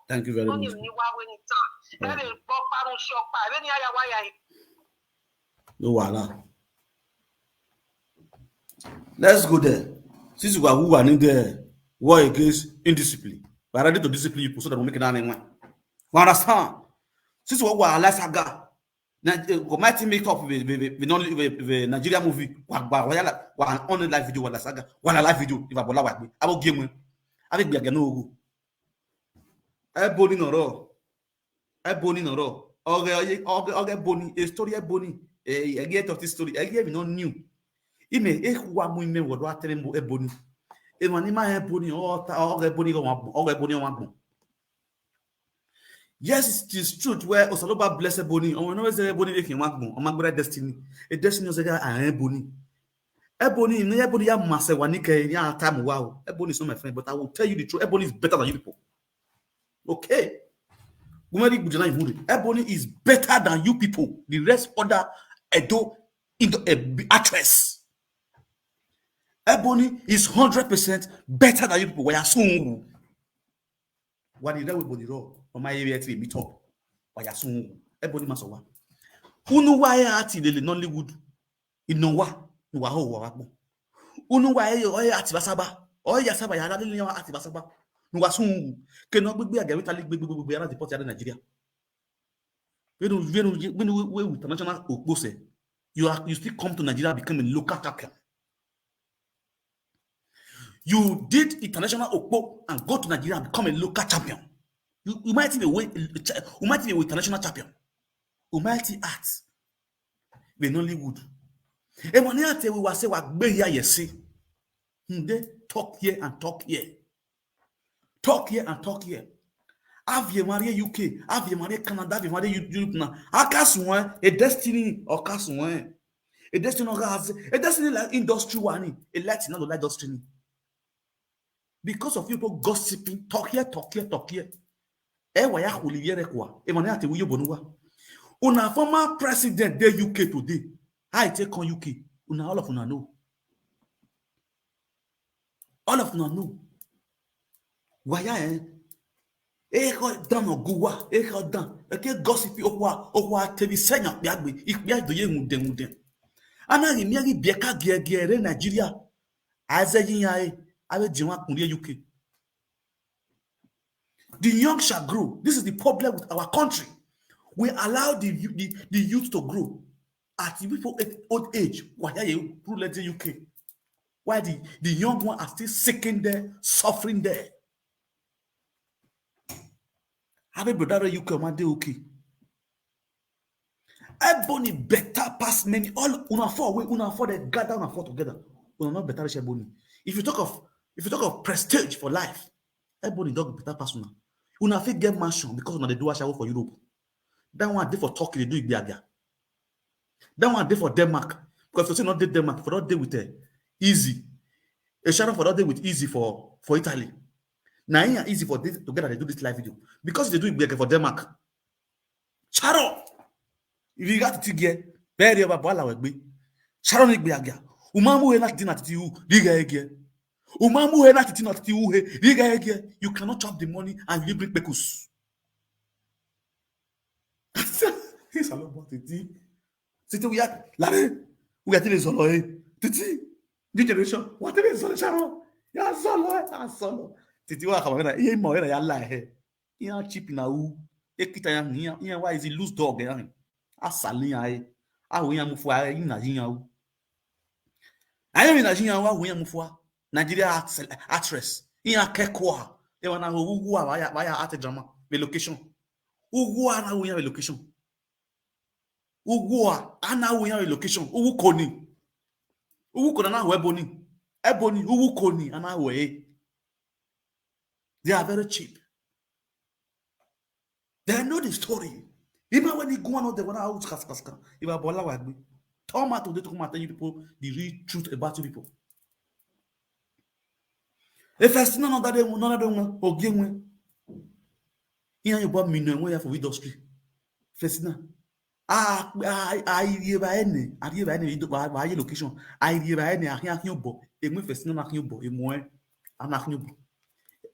Thank you very much. Voilà. Let's go there. Since you are who are in there, war against indiscipline. We are ready to discipline people so that we make it anyone. You understand? Since we are less saga, we might make up with Nigeria movie. One only live video, one saga, one live video. If I bola wa I will game. I think we are gonna go. Ebony no raw. Okay, Boni. A story Ebony. A get of this story. I gave no new. Ime wa mu ime wo do atere mbo Ebony. Emanima Ebony or Ebony or Ebony one. Yes, it is truth where Osaloba bless Ebony. And we know say Ebony make him one on my destiny. A destiny is a Ebony. Ebony ya masse wanike ya time wow. Ebony is not my friend, but I will tell you the truth. Ebony is better than you people. Okay. Ebony is better than you people. The rest other Edo into a actress. Ebony is 100% better than you people. Why are soon? What did we body roll? On my area to meet up. Why are soon? Ebony masowa. Unu why ati the Nollywood? Inowa. Nuwa ho wabo. Unu why oya ati basaba. Oya saba ya dali ni ati basaba. Nuwa soon. Keno gbegbe again Italy gbegbe ara deport ya Nigeria. When we international opose, you still come to Nigeria become a local champion. You did international Okpo and go to Nigeria and become a local champion. You might even win, you might even international champion. You might art. We Nollywood. And when you tell we was say what be here you see. They talk here and talk here. Talk here and talk here. Have you married UK? Have you married Canada? Have you married Europe now? Akaswan, a destiny or Kaswan. A destiny has a destiny like industry one. A light not like industry. Because of people gossiping, talk here, talk here, talk here. Waya Olivier Kwa. Emmanuel Atewuyo Bonua. Una former president de UK today. I take on UK. Una all of una know. All of una know. Waya eko dan oguwa, eko dan. Eke gossip okwa TV senya biagbe. Ikbia doye ngude. Ana rimiari bieka gere Nigeria. Azeyin yae. Awe jiwa kunye UK. The young shall grow. This is the problem with our country. We allow the youth to grow at the old age. Why are you let the UK? Why the young ones are still seeking there, suffering there? Have a brother UK man they okay? Everybody better pass many. All una for they gather una for together. Una not better share boni. If you talk of prestige for life, everybody dog better pass una. Una fit get mansion because una they do a shower for Europe. That one day for Turkey, they do it there. That one day for Denmark. Because if you say not Denmark, for not day with easy. A shadow for not day with easy for Italy. Now here easy for this together, they do this live video. Because they do it for Denmark. Shadow! If you got to get very over Bala with me. Shadow Nick Biaga. Umamu not dinner to you, Liga again. Umamu not dinner to you, Liga again. You cannot chop the money and you bring Bekus. He's a lot about it. C'était où il y a l'arrêt où il y a des solos. Titi, new generation. What is the solo? Ya solo. Titi wa kamera. Iye mo era ya la he. Iye cheap na u. Ekita ya ni. Iye why is he loose dog ya? Asali ya e. A wo ya mu fu a ina jin ya u. Ayo ina jin ya wa wo ya mu fu a. Nigeria actress. Iye akekwa. E wana ho ugu wa ya art drama. The location. Ugu ana wo ya location. Ugua ana wo yan location uwu koni na ho ebony uwu koni ana ho they are very cheap. They know the story. Even when you go on the one out kaska if abola wa gbe tomato dey to come tell you people the real truth about you people. If first none of them ogenwe yan you me no we for industry first na I location.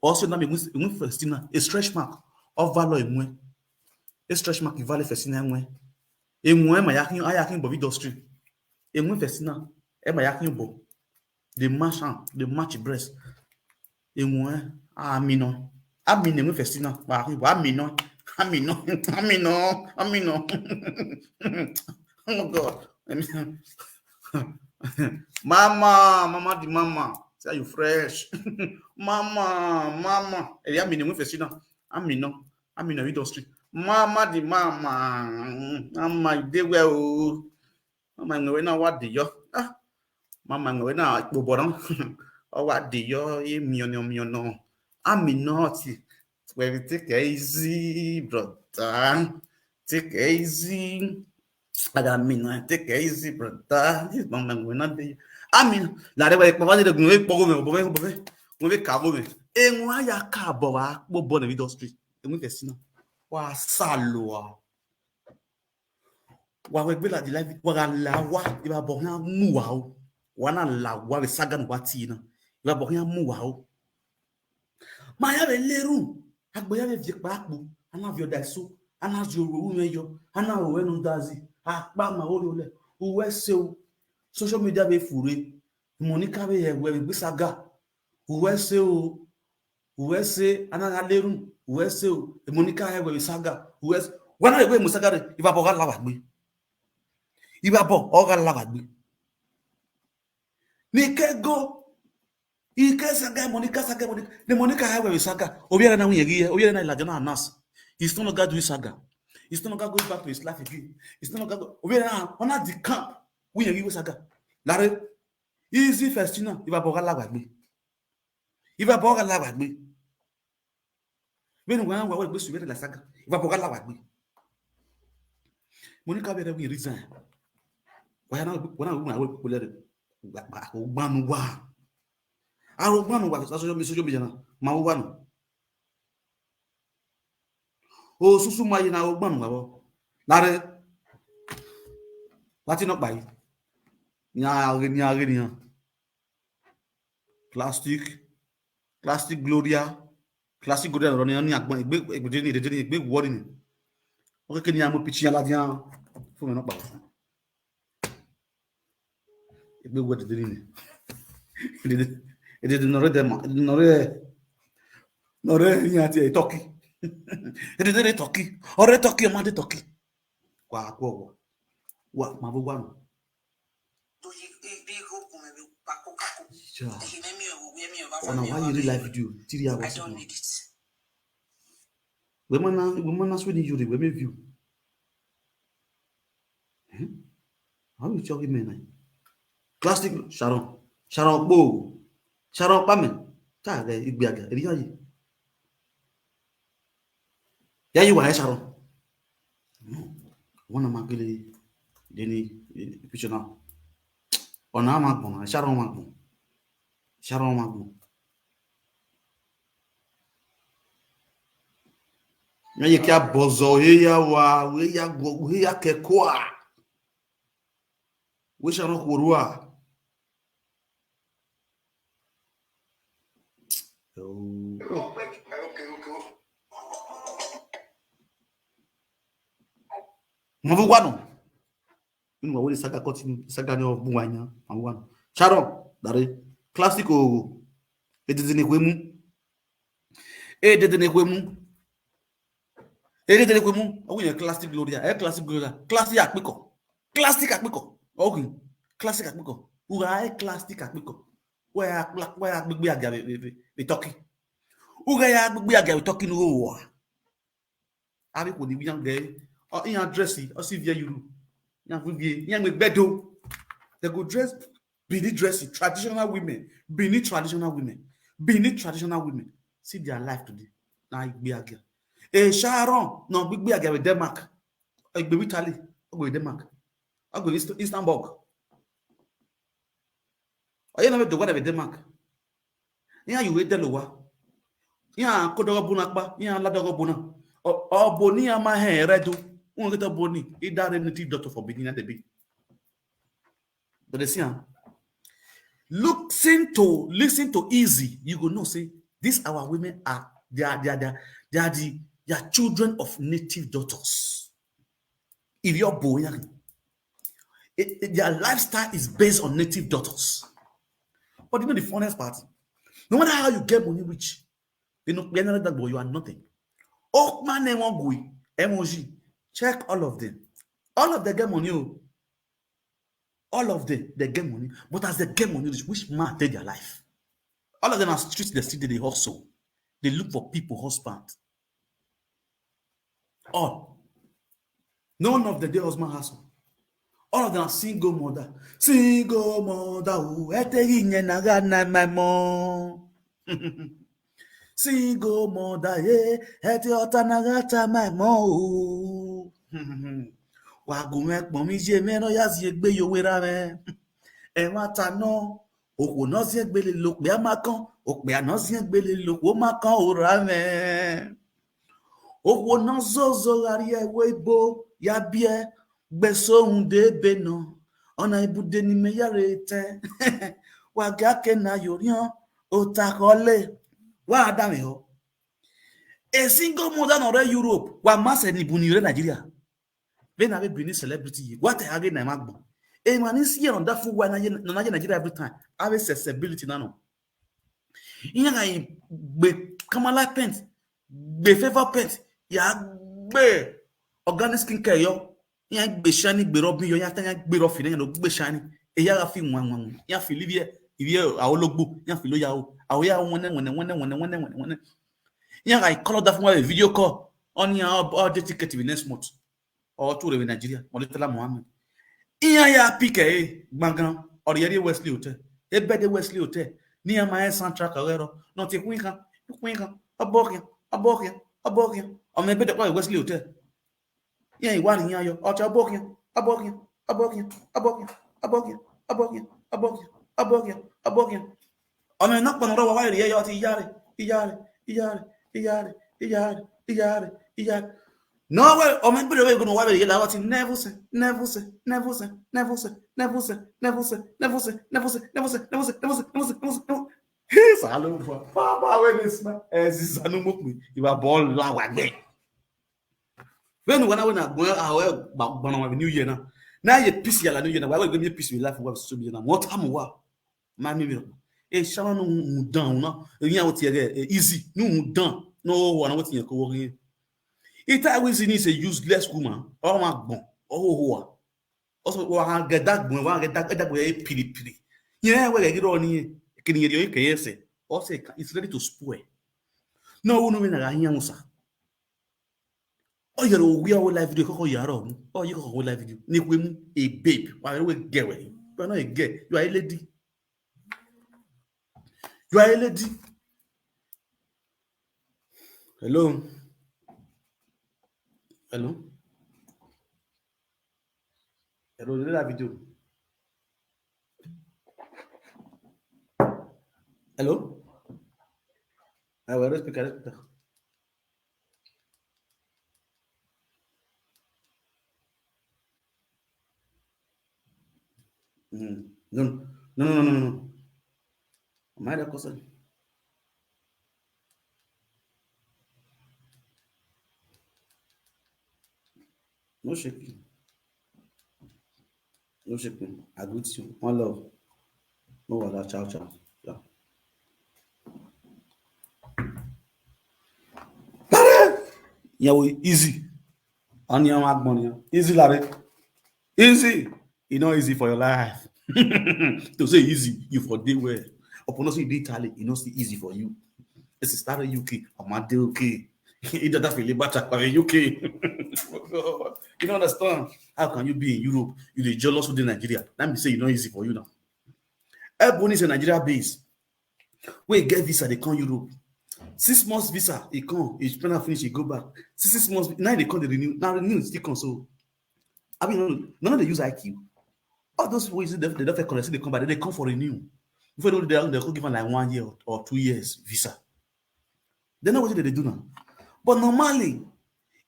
Also, now a stretch mark of value. A stretch mark value festina. A my yakin bobby industry. A moon festina, Emma yakin bo. The match breast. A amino. I mean, a festina, amino. Amino. Oh God. Mama. Say you fresh. Mama. Hey, amino we festina. Amino industry. Mama, dey well. Mama ngwe na what dey yo. Mama ngwe na boboran. O what dey yo e miono. Amino ti. Well, take it easy, brother. Take it easy. I mean, take it easy, brother. This man will not be. I mean, la de papa de gwe pogo me kabo me. Enwa ya kabo wa bo na industry. Emu fesina. Wa saloa. Wa we gbe la di live wa la wa iba bo na mu wa o. Wa na la wa we saga no wati na. Iba bo na mu wa o. Ma ya be leru. Agboya be viekpapo ana vioda so ana zoro umeyo ana owe no dazi apa ma olole uwe se o social media be fure monica be we gbisaga uwe se ana lerun uwe se o monica he we saga uwe wana we musaga re ibabo ga lawa gbe ibabo o ga lawa gbe ni kego Ike saga Monica saga Monica. The Monica highway saga. Obiara na wiye. Obiara na ilajana anas. He's no longer doing saga. He's no longer going back to his life again. He's no longer Obiara na on the camp. Wiye saga. Lare. Easy festina. Iba boga lagbe. Iba boga lagbe. When we go to la saga. Iba boga lagbe. Monica be we resign. Why not when I will let it. Banwa. Arobanu wa social media na mawanu. O susu mayi na ogbanu wa. Lare. Lati no pai. Nya. Plastic Gloria. Classic Gloria ro ni agbon egbe ni wori ni. O ke ni amo pichi ala dian fun me no pa. Egbe wo de ni. It did not read them, not a talkie. It is a talkie, or a talkie, a mother talkie. What, Mabuan? Why you real life video? I don't need it. Women are sweating you, the women view. How you talking, man? Plastic Sharon Bo. Sharon Pamen, Tag, Igbiaga, Riayi. Yeah, you are Sharon. One of my gilly, Denny, picture now. On our Magbon, Sharon Magbon. Now you can't bozo here, where ya go, here, Kekoa. We shall not Kurua. Mabuano. You know, saga continue, saga of Buanya, and one. Sharon, Dari, classical. It is in a women. It did in a women. It did in a women. Oh, yeah, classic Gloria, a classic Gloria, classic Akmiko, classic Akmiko. Okay, classic Akmiko. Who are classic Akmiko? Where we talking. We talking over. I will be young day or in dressy or see via you. Young with bedo. They go dress, beneath dressy, traditional women, beneath traditional women. See their life today. Now be a girl. A Sharon, no big be a girl with Denmark. I go Italy, I go Denmark. I go Istanbul. I never do whatever Denmark. Yeah, you wait the lower. Yeah, Kodogabunakba, yeah, Ladogabuna. Or Boni ama hair, redo. One get a boni, it died native doctor for beginning at the big. But they see, listen to easy. You go know, say, these our women are they are children of native daughters. If you're boy, their lifestyle is based on native daughters. But you know the funniest part? No matter how you get money rich, they know that boy, you are nothing. Oh man, they won't go. Emoji. Check all of them. All of them get money. All of them, they get money. But as they get money, which man take their life? All of them are streets, the city, they hustle. They look for people, husband. All. None of them, they husband hustle. All of them are single mother. Single mother, my mom. Single mother, my mom. Wagumek mommy jemeno yas yegbe yowera no oko no si egbele lokpe amakan okpe ano si egbele lokwo makan ora me oko no zozo ari ewe ibo ya bie gbesohun de beno ona ibude ni me yare te waga ke na yorian otakole wa adame ho a single mother no re Europe wa mase ni bunire Nigeria. When I bring celebrity, what I again I'm agbo. A man is here on that food when I Nigeria every time. I have accessibility now. In I be Kamala paint, be favor paint, ya be organic skincare yo. Ya be shiny, be rubbing yo, ya tanya be rough, no be shiny. E ya fi one. Ya fi live here. Ibi awologbo, yan filo yawo. Awoya wone. Yan I call that from a video call. On your ticket to next month. Or to Nigeria. Molitela Mohammed. Iya ya pike gbangan Oriere Wesley Hotel. Ebede Wesley Hotel. Ni ama Central Carrero. No te kwinkan. Abokin. O me bede kwa Wesley Hotel. Iya iwa ni yan yo. O cha abokin. O me nak pon ro wa ri yo ti iyare. No way, o me bede we go no wa ri la wa ti never say. Salo papa we this man. Sanu mo pe. Iba ball la wa gbe. When na go awe gbona wa new year na. Na ye peace ya la new year na. Wa we go me peace we life wa so bi na. What am wa? Ma mi bi. E shawa no mudan na. Eyan o ti easy. No mudan. No wa na what yen ko wo yin. Ita Wizzy is a useless woman. Oh my god. Oh, also, wa get that boy, wa get that boy piri. Yeah, we get on here. Can you hear say? Also, it's ready to spoil. No, no, na ga musa. Oh, you're we are live video. Koko yaro. Oh, you go live video. Ni kwemu a babe. Why we get we? You are not a girl. You are a lady. Hello. Hello, la vidéo. Hello? Ah ouais, respecte. Non. Mais d'accord ça. No shaking. I greet you. One love. No other. Ciao. Yeah. Yeah, we easy. On your mark money. Easy, Larry. Easy. It's not easy for your life. To say easy, you for day where. Upon us, you did Italy, it's not easy for you. This is start UK. I'm at the UK. It doesn't feel better for the UK. Oh God. You don't understand. How can you be in Europe? You're jealous with Nigeria. Let me say it's not easy for you now. Everyone is a Nigeria base. When you get visa, they come Europe. 6 months visa, he come. He plan to finish, he go back. 6 months, now they come, they renew. Now renew, still come. So, I mean, none of them use IQ. All those people, they don't feel correct. They come back, they come for renew. Before they could give them like 1 year or 2 years visa. They know what they do now. But normally,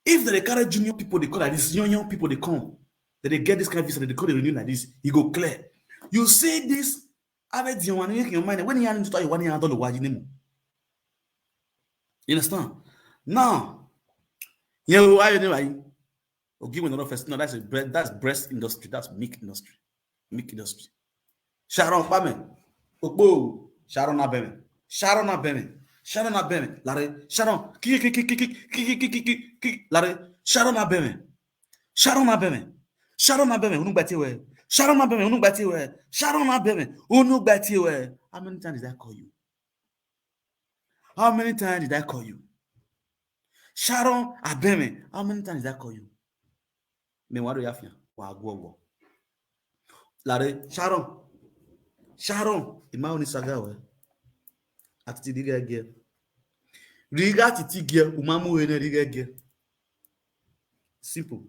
if they carry junior people, they call like this, young people, they come. That they get this kind of visa, they call the renew like this, he go clear. You see this, when you are into you want to you understand? Now, you know why you or give another first. No, that's breast industry, that's milk industry. Sharon Bame. Okbo. Sharon Abeme. Larry. Sharon. Larry. Sharon Abeme. Unugbatiwe. Sharon Abeme. Unugbatiwe. How many times did I call you? Sharon Abeme. How many times did I call you? Me wado yafia. Wa agwo. Larry. Sharon. Ima oni sagawe. Atiti diga ge. Riga titi ge. Umamu wene riga ge. Simple.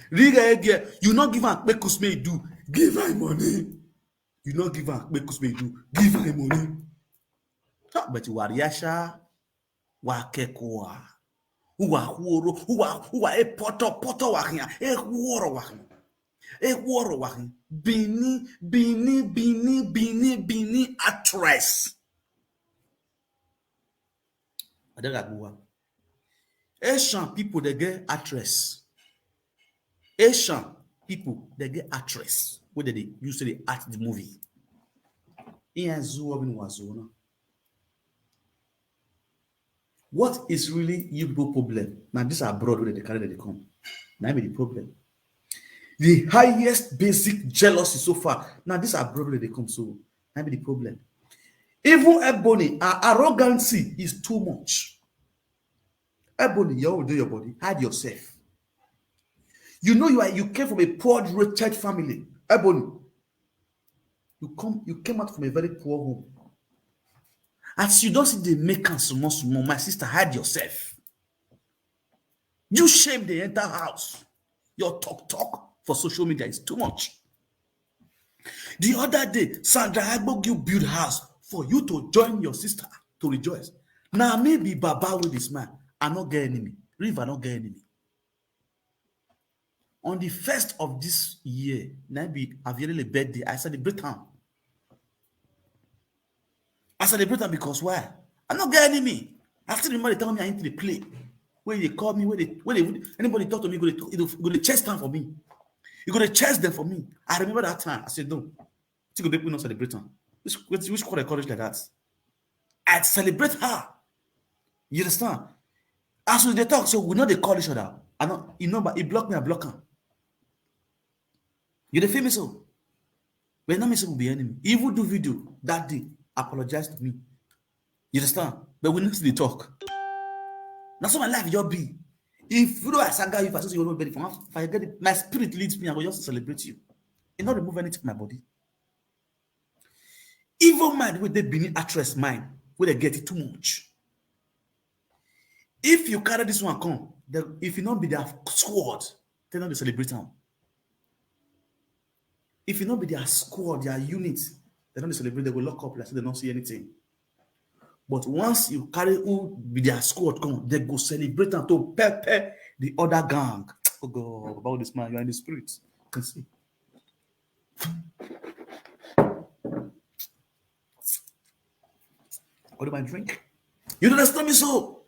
Riga ge. You not give her bekus me do. Give her money. You not give her bekus me do. Give her money. But you are yasha. Wa kekwa. Uwa huoro. Uwa e poto wakia. E huoro wakia. Bini actress. Asian people, they get actress. Where they usually act the movie. What is really your problem? Now, these are abroad where they carry they come. That be the problem. The highest basic jealousy so far. Now, these are probably they come, so that be the problem. Even Ebony, our arrogancy is too much. Ebony, you will do your body, hide yourself. You know you came from a poor wretched family. Ebony, you came out from a very poor home. As you don't see the make small, my sister, hide yourself. You shame the entire house. Your talk for social media is too much. The other day, Sandra Agbogu built house for you to join your sister to rejoice. Now maybe Baba with this man, I not get enemy. River not get enemy. On the 1st of this year, maybe Avielle birthday, I celebrate him. I celebrate them because why? I not get enemy. I still remember they tell me I need to play. When they call me, when they anybody talk to me, go to chest time for me. You go to chest them for me. I remember that time. I said, no. You go not celebrate them. Which call courage like that? I celebrate her. You understand? As we they talk, so we know they call each other. I know, you know, but he block me, I block him. You the famous so. But not me say will be enemy. He will do video that day. Apologize to me. You understand? But we need to talk. That's what my life your be. If you know I saga you, if I say you don't benefit from, if I get it, my spirit leads me, I will just celebrate you. It not remove anything from my body. Evil mind with the beneath actress mind, where they get it too much. If you carry this one come, if you not be their squad, they not be celebrating. If you not be their squad, their unit, they don't be celebrate, they will lock up like they don't see anything. But once you carry who be their squad come, they go celebrate and to pepper the other gang. Oh God, about this man, you are in the spirit. You can see. What do I drink? You don't understand me so?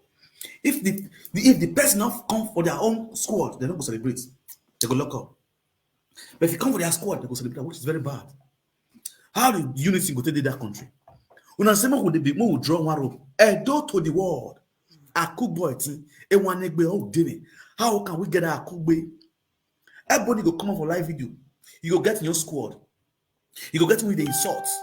If the person not come for their own squad, they don't go celebrate. They go lock up. But if you come for their squad, they go celebrate, which is very bad. How the unity go take that country? When I say more would be more draw one rope, a door to the world. A cook boy thing, a one egg be all dinner. How can we get a cook boy? Everybody go come up for live video. You go get in your squad. You go get him with the insults.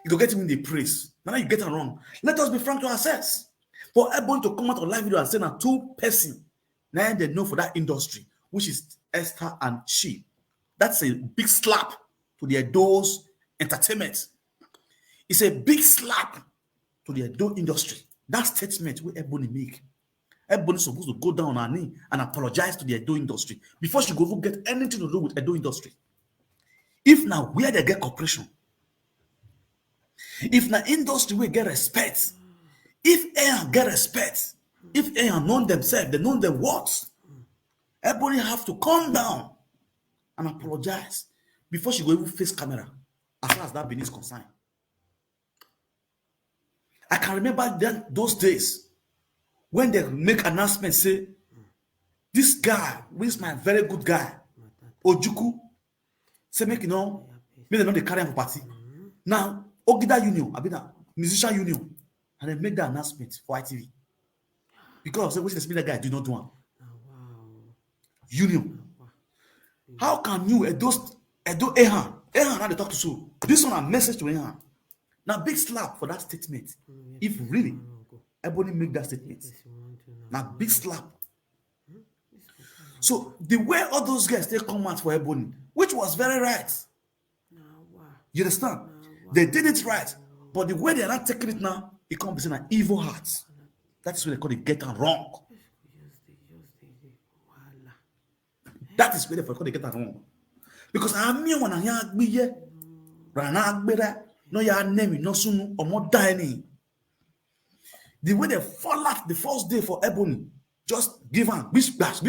You go get him with the praise. Now you get it wrong. Let us be frank to ourselves. For everybody to come out on live video and say now two person, now they know for that industry, which is Esther and she. That's a big slap to the Edo's entertainment. It's a big slap to the Edo industry. That statement where everybody make. Everybody's supposed to go down on her knee and apologize to the Edo industry before she go get anything to do with Edo industry. If now where they get cooperation, if now industry will get respect, if Ayan get respect, if Ayan know themselves, they know their words, everybody have to calm down and apologize before she go even face camera, as far as that Benin is concerned. I can remember then those days when they make announcements, say, this guy, which is my very good guy, Ojuku, say make you know, make them know they carry him for party. Now, Ogida Union, I mean musician union, and they make the announcement for ITV. Because say, which is the guy do not do one. Union. How can you Edo Ehan now they talk to so? This one a message to Ehan. Now big slap for that statement. If really everybody make that statement. Now big slap. So the way all those guys they come out for Ebony, which was very right. You understand? They did it right. But the way they are not taking it now, it comes in an evil heart. That is what they call it get it wrong. That is where they call it get it wrong. Because I mean when I hear no ya name no soon or more dying. The way they fall out the first day for Ebony, just give her bish bash.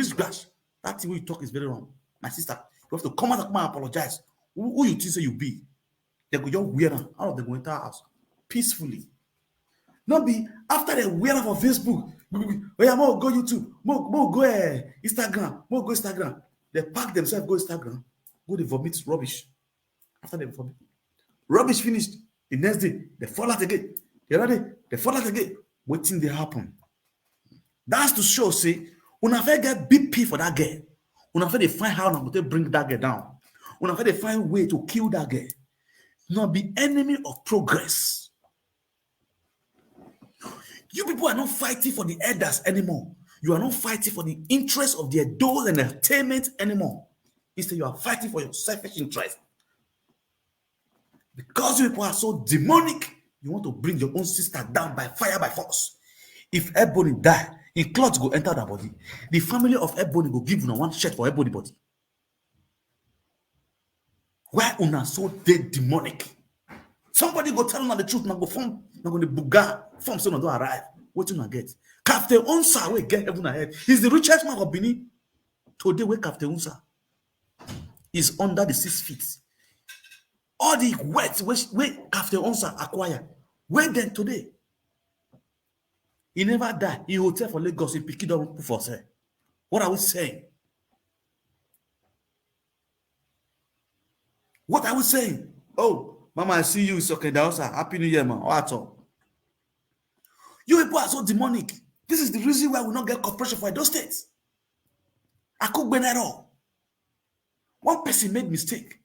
That's the way you talk is very wrong. My sister, you have to come out and apologize. Who you think say you be? They go just wear her out of the winter house peacefully. Not be after they wear her for Facebook. Oh yeah, more go YouTube, more go Instagram, more go Instagram. They pack themselves, go Instagram, go they vomit rubbish. After they vomit. Rubbish finished. The next day, they fall out again. The other day, they fall out again. Waiting they happen. That's to show, say, when I get BP for that girl, Una they find how now to bring that girl down. Una they find way to kill that girl. Not be enemy of progress. You people are not fighting for the elders anymore. You are not fighting for the interest of the adults and entertainment anymore. Instead, you are fighting for your selfish interest. Because you people are so demonic, you want to bring your own sister down by fire, by force. If Ebony die, his clothes go enter that body. The family of Ebony go give una one shirt for Ebony body. Why una so dead demonic? Somebody go tell una the truth, now go form, now go the buga, form so don't arrive. What you get? Captain Unsa will get heaven ahead. He's the richest man of Benin. Today, where Captain Unsa is under the 6 feet. All the wealth where Captain Unsa acquire, where then today? He never died. He hotel for Lagos, he picked it up for sale. What are we saying? What are we saying? Oh, Mama, I see you. It's okay. Happy New Year, man. What's up? You people are so demonic. This is the reason why we not get cooperation for those states. I could be at all. One person made mistake.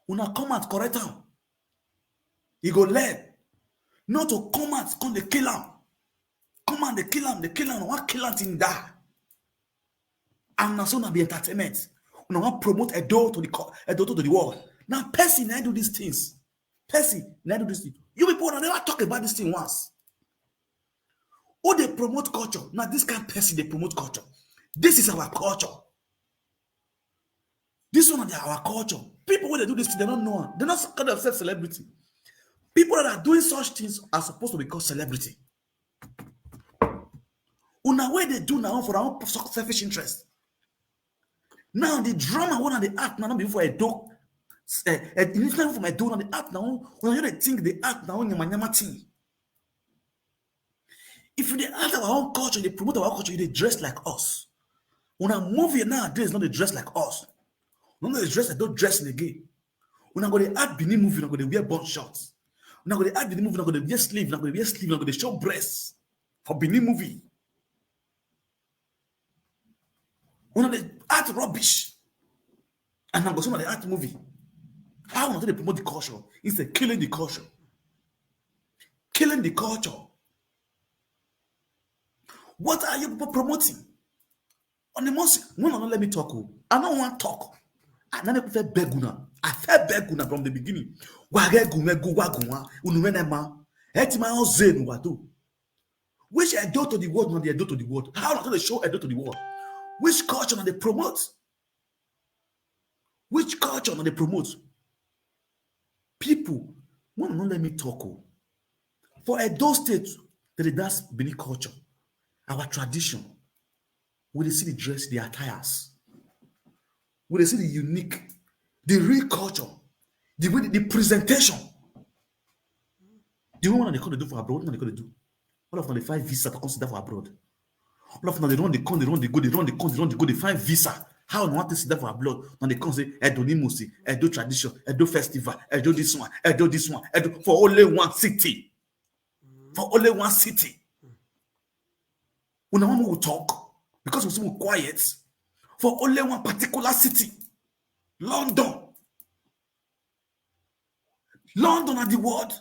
We not come out correct him. He go learn. Not to come out, come they kill him. Come on, they kill him. One kill him in that. And now so now be entertainment. We want promote a door to the world. Now, Percy now do these things. Percy now do these things. You people never talk about this thing once. Oh, they promote culture. Now, this kind of Percy, they promote culture. This is our culture. This one is our culture. People when they do this thing, they don't know. They're not kind of self-celebrity. People that are doing such things are supposed to be called celebrity. Una way they do now for their own selfish interest. Now the drama one and the act now not before a dog. It's not from a dog on the act now. When you think the act now in your thing. If you act our own culture, they promote our culture, they dress like us. When a movie nowadays, not they dress like us. When they dress, they don't dress in the game. When I go to act Benin movie, I'm going to wear bun shorts. When I go to act Benin movie, I'm going to wear sleeve, I'm going to wear sleeve, I'm going to show breasts for Benin movie. When they act rubbish, and I'm going to act movie. How want they promote the culture instead killing the culture? Killing the culture. What are you people promoting? On the most, no, let me talk. I don't want to talk. I don't prefer beguna. I felt beguna from the beginning. Which Edo to the world, not the Edo to the world. How not they show Edo to the world? Which culture not they promote? Which culture not they promote? People, no, let me talk. For Edo State, that's Benin culture. Our tradition, we see the dress, the attires, we see the unique, the real culture, the presentation. The one they come to do for abroad, what they going to do? All of them they find visa to consider for abroad. All of them they run, they come, they go, they find visa. How they want to sit there for abroad? Now they come say, Edo Nimusi, Edo tradition, Edo festival, Edo this one, Edo for only one city. For only one city. When will talk because we're so quiet for only one particular city, London. London are the word.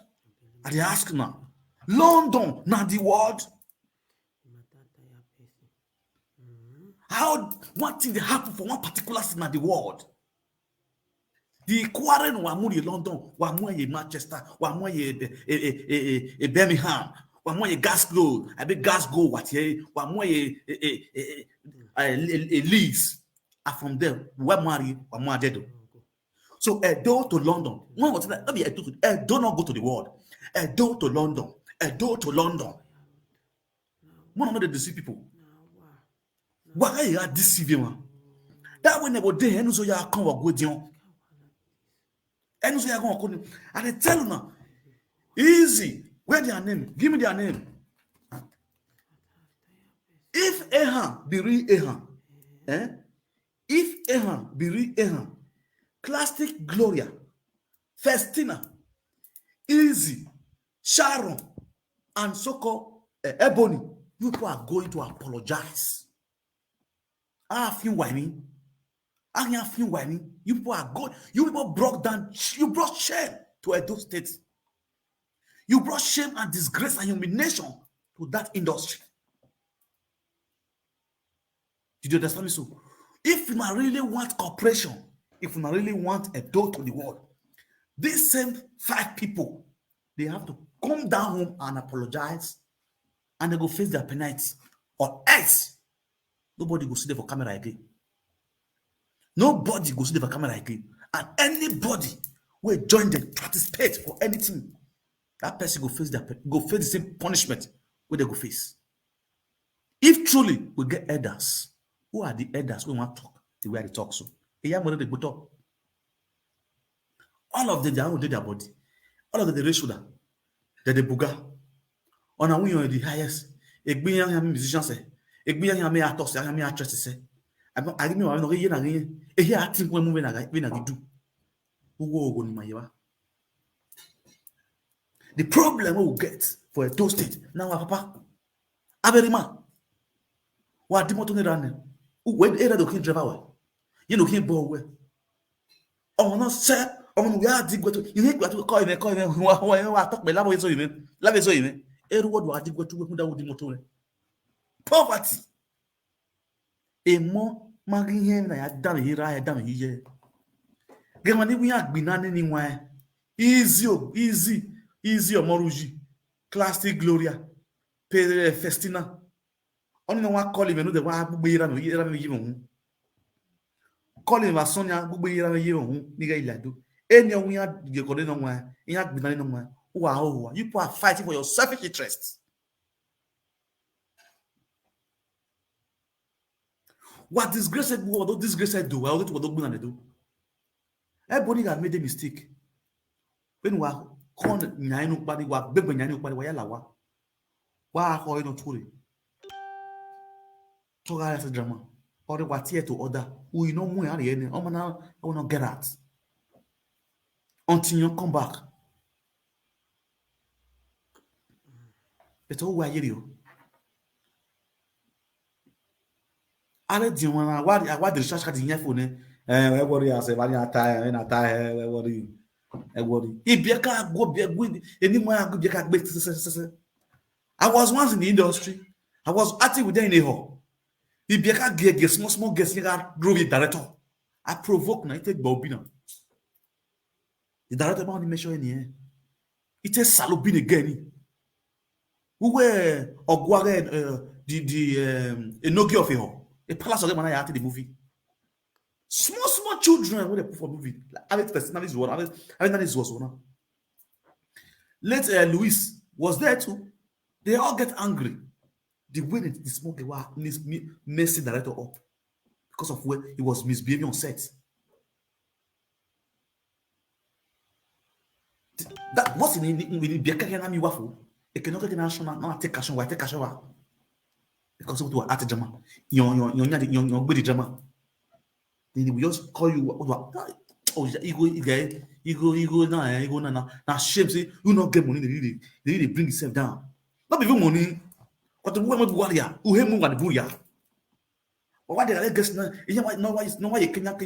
I they ask now. London not the word. How one thing they happen for one particular city not the word? The quarrel wa London, wa Manchester, wa Birmingham. One Glasgow, I be Glasgow. What here? One Leeds. And from there, we marry, we marry. So Edo to London. One was that Edo not go to the world. Edo to London. Edo to London. One of the deceive people. Why you are deceiving? That when they were there, and so you are come go down. And so you are going to. And I tell you now, easy. Where their name? Give me their name. If Ehan be real Ehan, if Ehan be real Ehan, Classic Gloria, Festina, Easy, Sharon, and so-called Ebony, you people are going to apologize. I feel whining. You people are good. You people you brought shame to Edo State. You brought shame and disgrace and humiliation to that industry. Did you understand me? So, if you really want cooperation, if you really want Edo to the world, these same 5 people, they have to come down home and apologize, and they go face their penalty, or else nobody go see them for camera again. Nobody go see them for camera again, and anybody will join them, participate for anything, that person go face the same punishment where they go face. If truly we get elders, who are the elders we want to talk the way they talk? So they go talk. All of them, they don't do their body. All of them, they raise shoulder. They buga. On a win the highest. A young musician say, a young actors, a young actress say, I give me one of the a year acting when moving I do. Who go on my yawa? The problem we will get for a toasted now, Papa. Averima. What the motor running? When era the king driver, you know him bow well. Oh, no, sir. Oh, we are digwetu. You need to call him. I talk my love so even. Love is so even. Every word was digwetu without the motor. Poverty. A more marking him I had done here. I had done here. Germany, we are been anywhere. Easy, Moruji. Classic Gloria. Pere Festina. Only one call him and the one we ran even. Call him a Sonia, we ran you, Nigga Iladu. Any we are going nowhere. You have been nowhere. Wow, you people are fighting for your selfish interests. What disgrace what disgrace do? What do do? Everybody has made a mistake. When we are called Nino Body, what big Nino Body, why lawa? Why are you not truly? So I a drama. Or what here to order? We know more at the end. I will not get out. Until you come back. But all where you I do want to what the research had in your phone. Everybody has a very attire and attire. Everybody. If you can't go be good, anywhere good, you can't be. I was once in the industry. I was acting with them in a hall. If you can't get small guests, you got drove the director. I provoke United Bobina. The director about the measure in here. It is Salubin again. Who were Ogware the Enogi of a hall. A palace of them when I acted the movie. Small children when they put for movie. I mean, that is one. That is one. Let Louis was there too. They all get angry. The way the small girl messing the director up because of where he was misbehaving on set. That what's in the Biaka mi wafu. It cannot get national. Not take cash. Why take cash? Because of what at drama. Your good drama. Then we just call you. Oh, ego now. Now shame say you not get money. They really bring yourself down. Not even money. What the woman warrior who him and booya. What the guess no why Kenya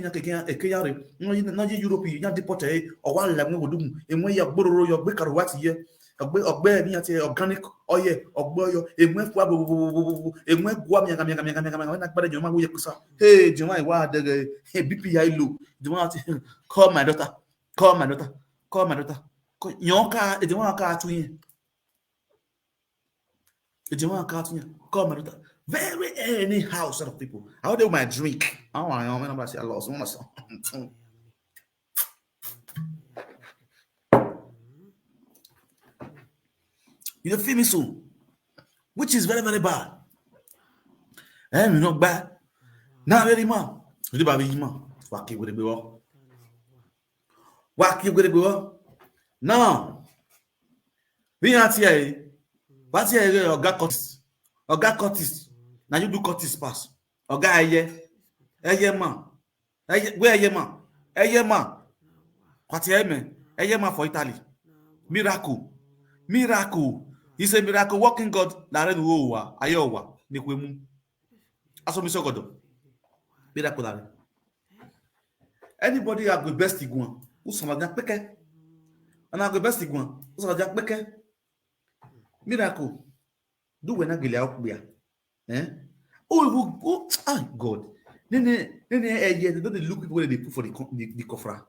no Europe you deport or one like no do and when you borrow your baker what here organic oil or boil a went hey Jemai what the BPI look do want call my daughter Yonka it want car to you. Call my daughter. Very any house of people. How do my drink? I want to I lost one. You feel me soon? Which is very, very bad. You not bad. Now very man. You baby man. Wacky with the bill. Wacky with the bill. Now. We are here. What's here? Oga Curtis. Now you do Curtis pass. Oga Eye man. Where Eye man? What here man? Eye man for Italy. Miracle. He's a miracle working God. Laren Wowa. Ayowa. Nikwemu. Aso miso godo. Miracle Laren. Anybody have the best iguan? Who some of them peke? And have the best iguan? Who some of them peke? Miracle. Do we not get out there? Eh? Oh, God. Then they don't look people where they put for the kofra.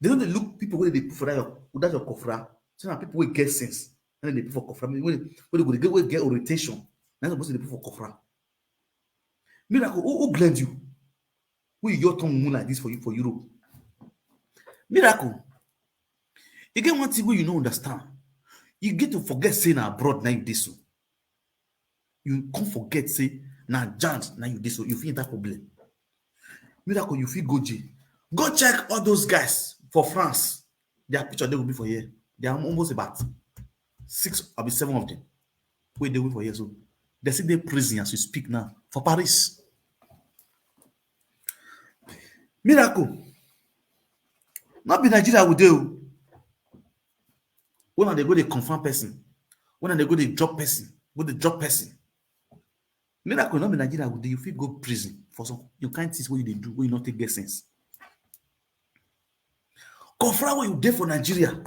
They don't look people where they put for that your kofra. So now people will get sense. And they put for kofra. When they get orientation, that's supposed to be put for kofra. Miracle, who blend you? Who your tongue like this for you for Europe? Miracle. You get one thing where you don't understand. You get to forget saying abroad now you this so. You can't forget say now giant now you this so you feel that problem. Miracle, you feel go G. Go check all those guys for France. Their picture they will be for here. They are almost about 6 or 7 of them. Wait, they will for here so. They say they prison as you speak now for Paris. Miracle. Not be Nigeria will do. When they go, they confirm person. When they go, they drop person. Go they drop person. Miracle not be Nigeria will do. You feel go prison for some. You can't see what you do. Where you not take get sense. Confirm what you did for Nigeria.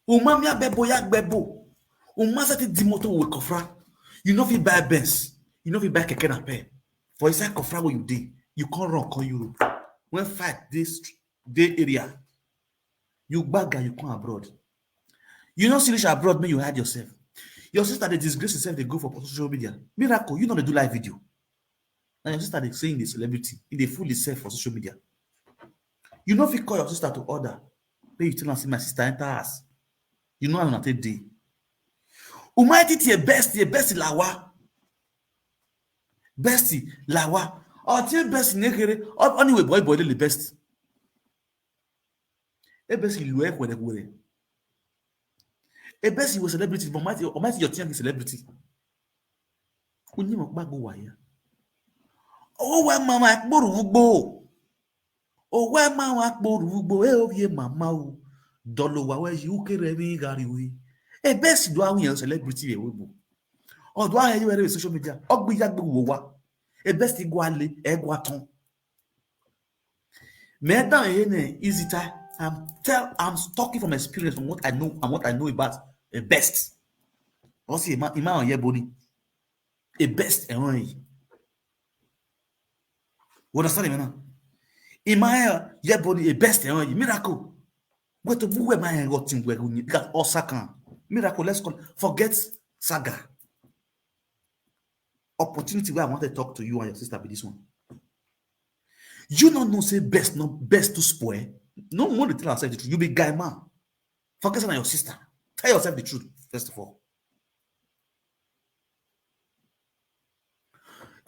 Umamia bebo yak bebo. Umasati dimoto with confirm. You know if you buy Benz. You know if you buy keke na pay. For inside confirm what you did. You can't run call Europe. When fight this area. You bagger, you come abroad. You don't see this abroad, when you hide yourself. Your sister, they disgrace herself, they go for social media. Miracle, you know they do live video. And your sister, they saying the celebrity, they fool itself for social media. You know if you call your sister to order, then you tell her, see my sister enter us. You know I'm not a day. Umaiti your best lawa. Bestie, lawa. Oh, tell best nekere. Anyway, boy, the best. Ebesi luwe kwere kwere. Ebesi was celebrity, but might your team is celebrity. When you back go wire. Oh, where mama akboru ugbo. Oh, where mama akboru ugbo. Ovie mama. Dolo wa we you kere mi gari we. Ebesi do awon celebrity e webo. O do aye we social media. Ogbi yagbe wo wa. Ebesi go ale e go aton. Me dan e na easy time. I'm talking from experience, from what I know and what I know about a best. Also, ima on your body. A best and only. What understand me now? Ima your body a best and only. Miracle. What to where my got in where you got all second. Miracle, let's call forget saga. Opportunity where I want to talk to you and your sister be this one. You don't know say best, not best to spoil. No more to tell ourselves the truth. You be guy man. Focus on your sister. Tell yourself the truth, first of all.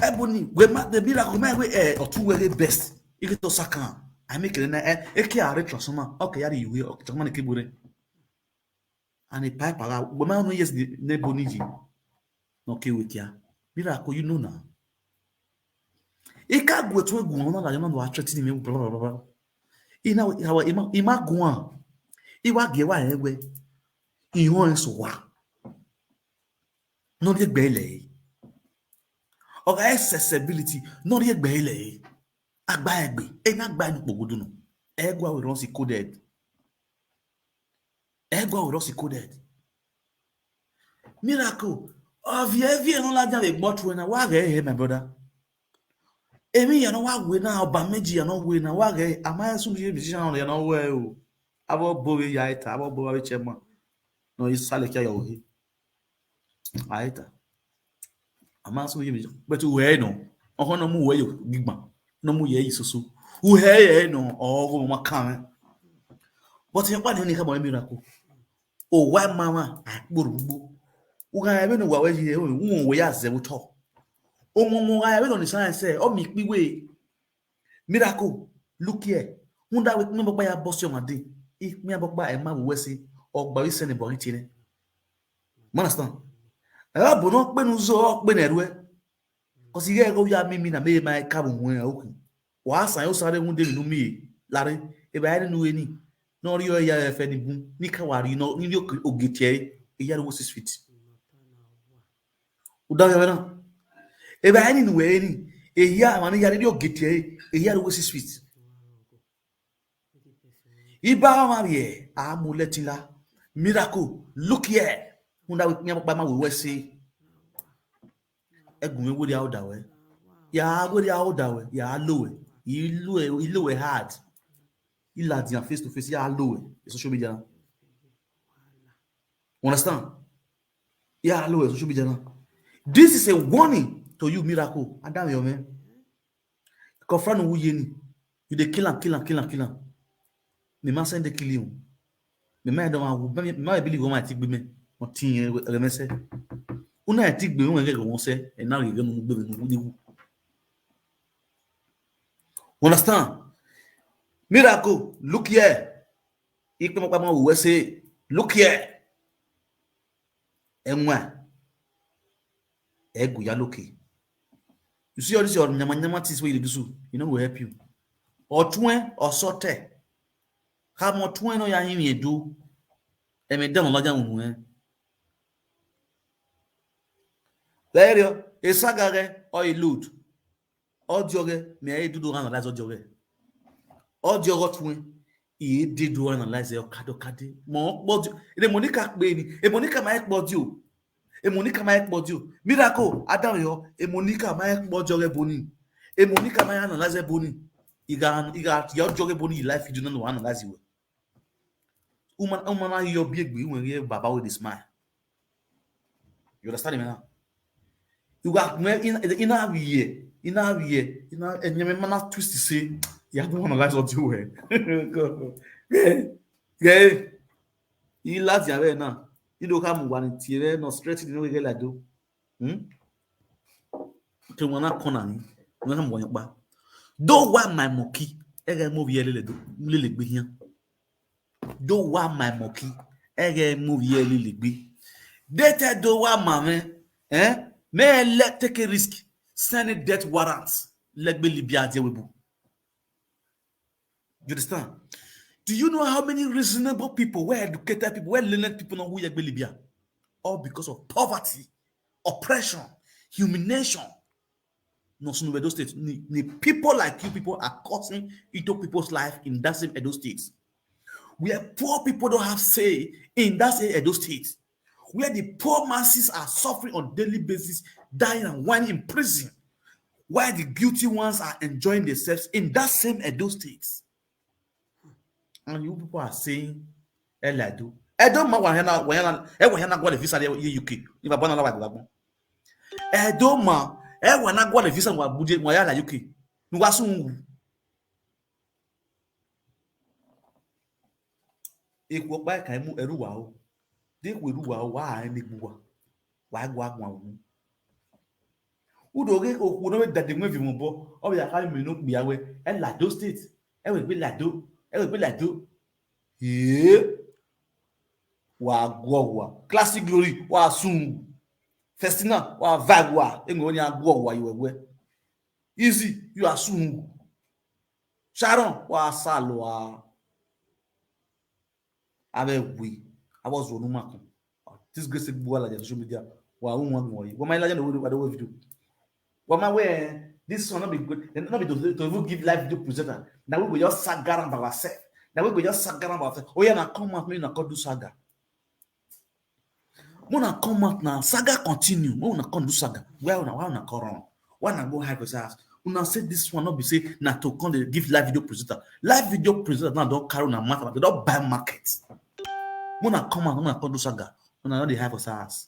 Ebony, we make the miracle, we or two way best. You get to second. I make it in a care retrosoma. Okay, yari you will okay, kibure. And a pipe around. We might know yes, the neboniji. Okay, with ya. Miracle, you know now. It can't go to a go on, I don't know attracting me, blah blah blah. Ina ima gwa iwa gewa ewe ihon so wa no de gbele oga accessibility no de gbele agba egbe ena gba ni pogodo no egwa we run coded miracle of ye no la jan le gbo tu na wa ge my brother. Emi ya no wa we na oba meji ya no we na wa ge amaya su bi musician ya no we o abo bowe ya ita abo bowe chema no isale kya ya ohi aita amaya su bi but we no oho no mu we yo gigba no mu ye isusu u he ye no ogo ma kan but ye kwa ni ka bo miracle o wa mama akporugbo u ga ebe no wa we ye o we ya ze wo to omo I don't understand say o mi piwe miracle look here hunda we me bogba ya boss your ade if me bogba e ma we say ogba we send body tire understand e bo no pe nu zo pe na eru e ko si ge go ya mimi na me mai ka bo won oku wa san yo sare hunde nu mi lare e ba ni nu eni no ri o ya fe ni bun ni ka wari no ni ogetie e ya wo 6 feet u da ya na ebe anyị ni we ni eyi amani ya ri ogete eyi ari wo 6 feet Iba marie amuletila miracle. Look here. Unda nyamba ma we say egun we dia oda we. Ya go dia oda we. Ya lowe. Ilowe hard. Ila dia face to face ya lowe. Social media. Understand? Yeah, lowe social media. This is a warning to you, miracle. Adam yo man. Confront who yeni. You dey kill am. Me man send the kill you. Me man don't me man believe woman take me. On tin remese. Una take me when go say and now you go no gbe. Understand? Miracle, look here. Ikpe mo pa mo we say, look here. Enwa. Egu ya loki. You see all this your nyama things wey you do so, you know will help you. Or twen or sorte. Ka mo twen no ya hin edu. E me dem loja unu eh. There e sagare or e load. O dioge me e do analyze o dioge. O diogo twen e dey do analyze e kade. Mo podio. E Monica pe ni. E Monica ma e podio. E Monica ma ek podio. Miracle, Adam yo, e Monica ma ek podio re boni. E Monica ma analyze boni. Iga yo joge boni life you don't know analyze you. Uma na yo big bi when you baba with the smile. You understand me now? You got in a year, and you man twist to say you don't analyze what you wear. Yeah. You lads ya now. You don't come one tier no stretch you know we like do. Ke wana kona ni we come won pa. Do wa my monkey ege move ye lele do lele gbe hian. Do wa my monkey ege move ye lele gbe. Dete do wa mame me let take a risk send death warrants legbe Libya je webu. You understand? Do you know how many reasonable people, well-educated people, well-learned people know who Yagbe Libya? All because of poverty, oppression, humiliation. No, so Edo State. The people like you people are causing into people's life in that same Edo State. Where poor people don't have say in that same Edo State. Where the poor masses are suffering on daily basis, dying and whining in prison. While the guilty ones are enjoying themselves in that same Edo State. And you people are saying, Elado. I don't know why not go the visa UK. If I born on the I don't know. I want not go the visa why UK. No was soon. If we buy Kaimu Eruao, they will do why I make more. Why go out? Who do get or that the movie mobile or the academy no be away and like those states. I will be like do. Yeah. Wa classic glory wa soon. Festina wa vagwa. Engoni agwa you we. Easy you are soon. Sharon wa salwa. Ave we. I was one woman. This grace bola social media. Wa one way. What my legend what do video. What my way this will not be good. And not be to give live video presenter. Now we go just saga about ourselves. Now we go just saga about ourselves. Oh yeah, now come out me na do saga. Mona come out now. Saga continue. Mona come do saga. Why na come why na go high for us? Una say this one not be say na to come they give live video presenter. Live video presenter now don't carry na matter. They don't buy market. Mona come out. Mona come do saga. Una not the high for us.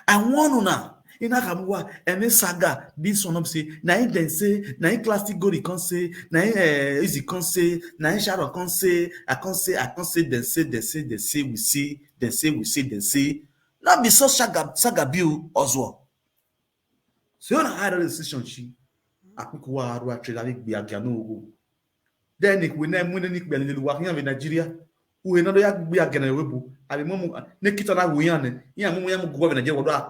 I want una. In Akamwa, and saga, this one up say, Nine then say, Nine classic go, he can't say, Nine easy can't say, Nine shadow can't say, I can't say, then say, we see, then say. Not be so saga bill as well. So you had a decision, she, I could go out to be a gano. Then it will never win any little working in Nigeria. Who another be a general. I remember Nikita Wian, Yamu go in Nigeria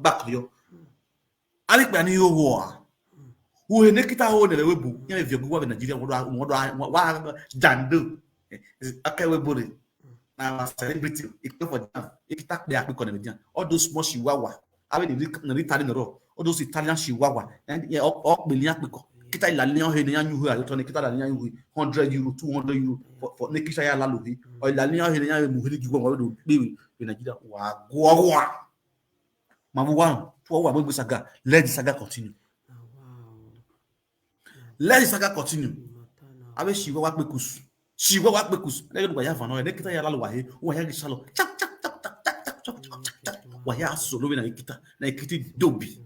back yo. I think you war. Who Nikita hold in the webu, if you go in Nigeria, what do? Okay, we body. I'm a celebrity. It for them. It tap the economy. All those small chihuahua. I mean, the Italian row. All those Italian chihuahua. And yeah, all million people. kita ila lian he lian yu ha to ne kita la lian yu 100 euro 200 euro for ne kita ya la lo he o ila lian he lian mu he giwo wa do be we Nigeria wa go mamu wa to wa we saga. Let the saga continue. Let the saga continue. Abe shiwa wa pe kus. Shiwa wa pe kus. Le go ya fano ne kita ya la lo wa he o ya gisalo. Chak chak chak chak chak chak. Wa ya solo we na kita dobi.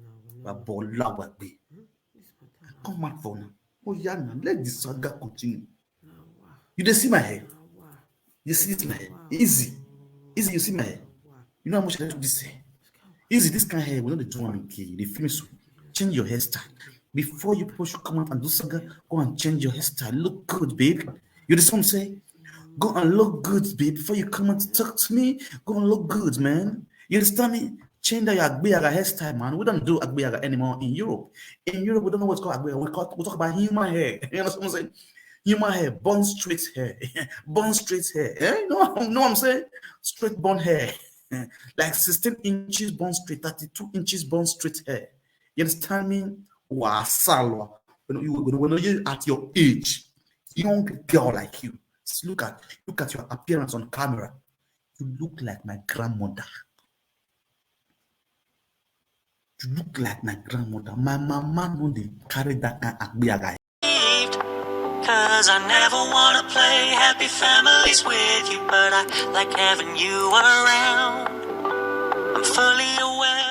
Wa bola wa be. Come out for now. Oh yeah, now let the saga continue. You dey see my hair? You see this my hair? Easy. You see my hair? You know how much I do this hair? Easy, this kind of hair, we don't do one again. They finish. Change your hairstyle. Before you people should come out and do saga, go and change your hairstyle. Look good, babe. You understand what I'm saying? Go and look good, babe. Before you come out to talk to me, go and look good, man. You understand me? Change your Agbeyaga hairstyle, man. We don't do Agbeyaga anymore in Europe. In Europe, we don't know what's called Agbeyaga. We talk about human hair. You understand what I'm saying? Human hair, born straight hair. Born straight hair. Eh? You know what I'm saying? Straight born hair. Like 16 inches born straight, 32 inches born straight hair. You understand me? Wow, salwa. When you're at your age, young girl like you, look at your appearance on camera. You look like my grandmother. You look like my grandmother. My mama know they carry that kind of Agbeyaga. Cause I never wanna play happy families with you, but I like having you around. I'm fully aware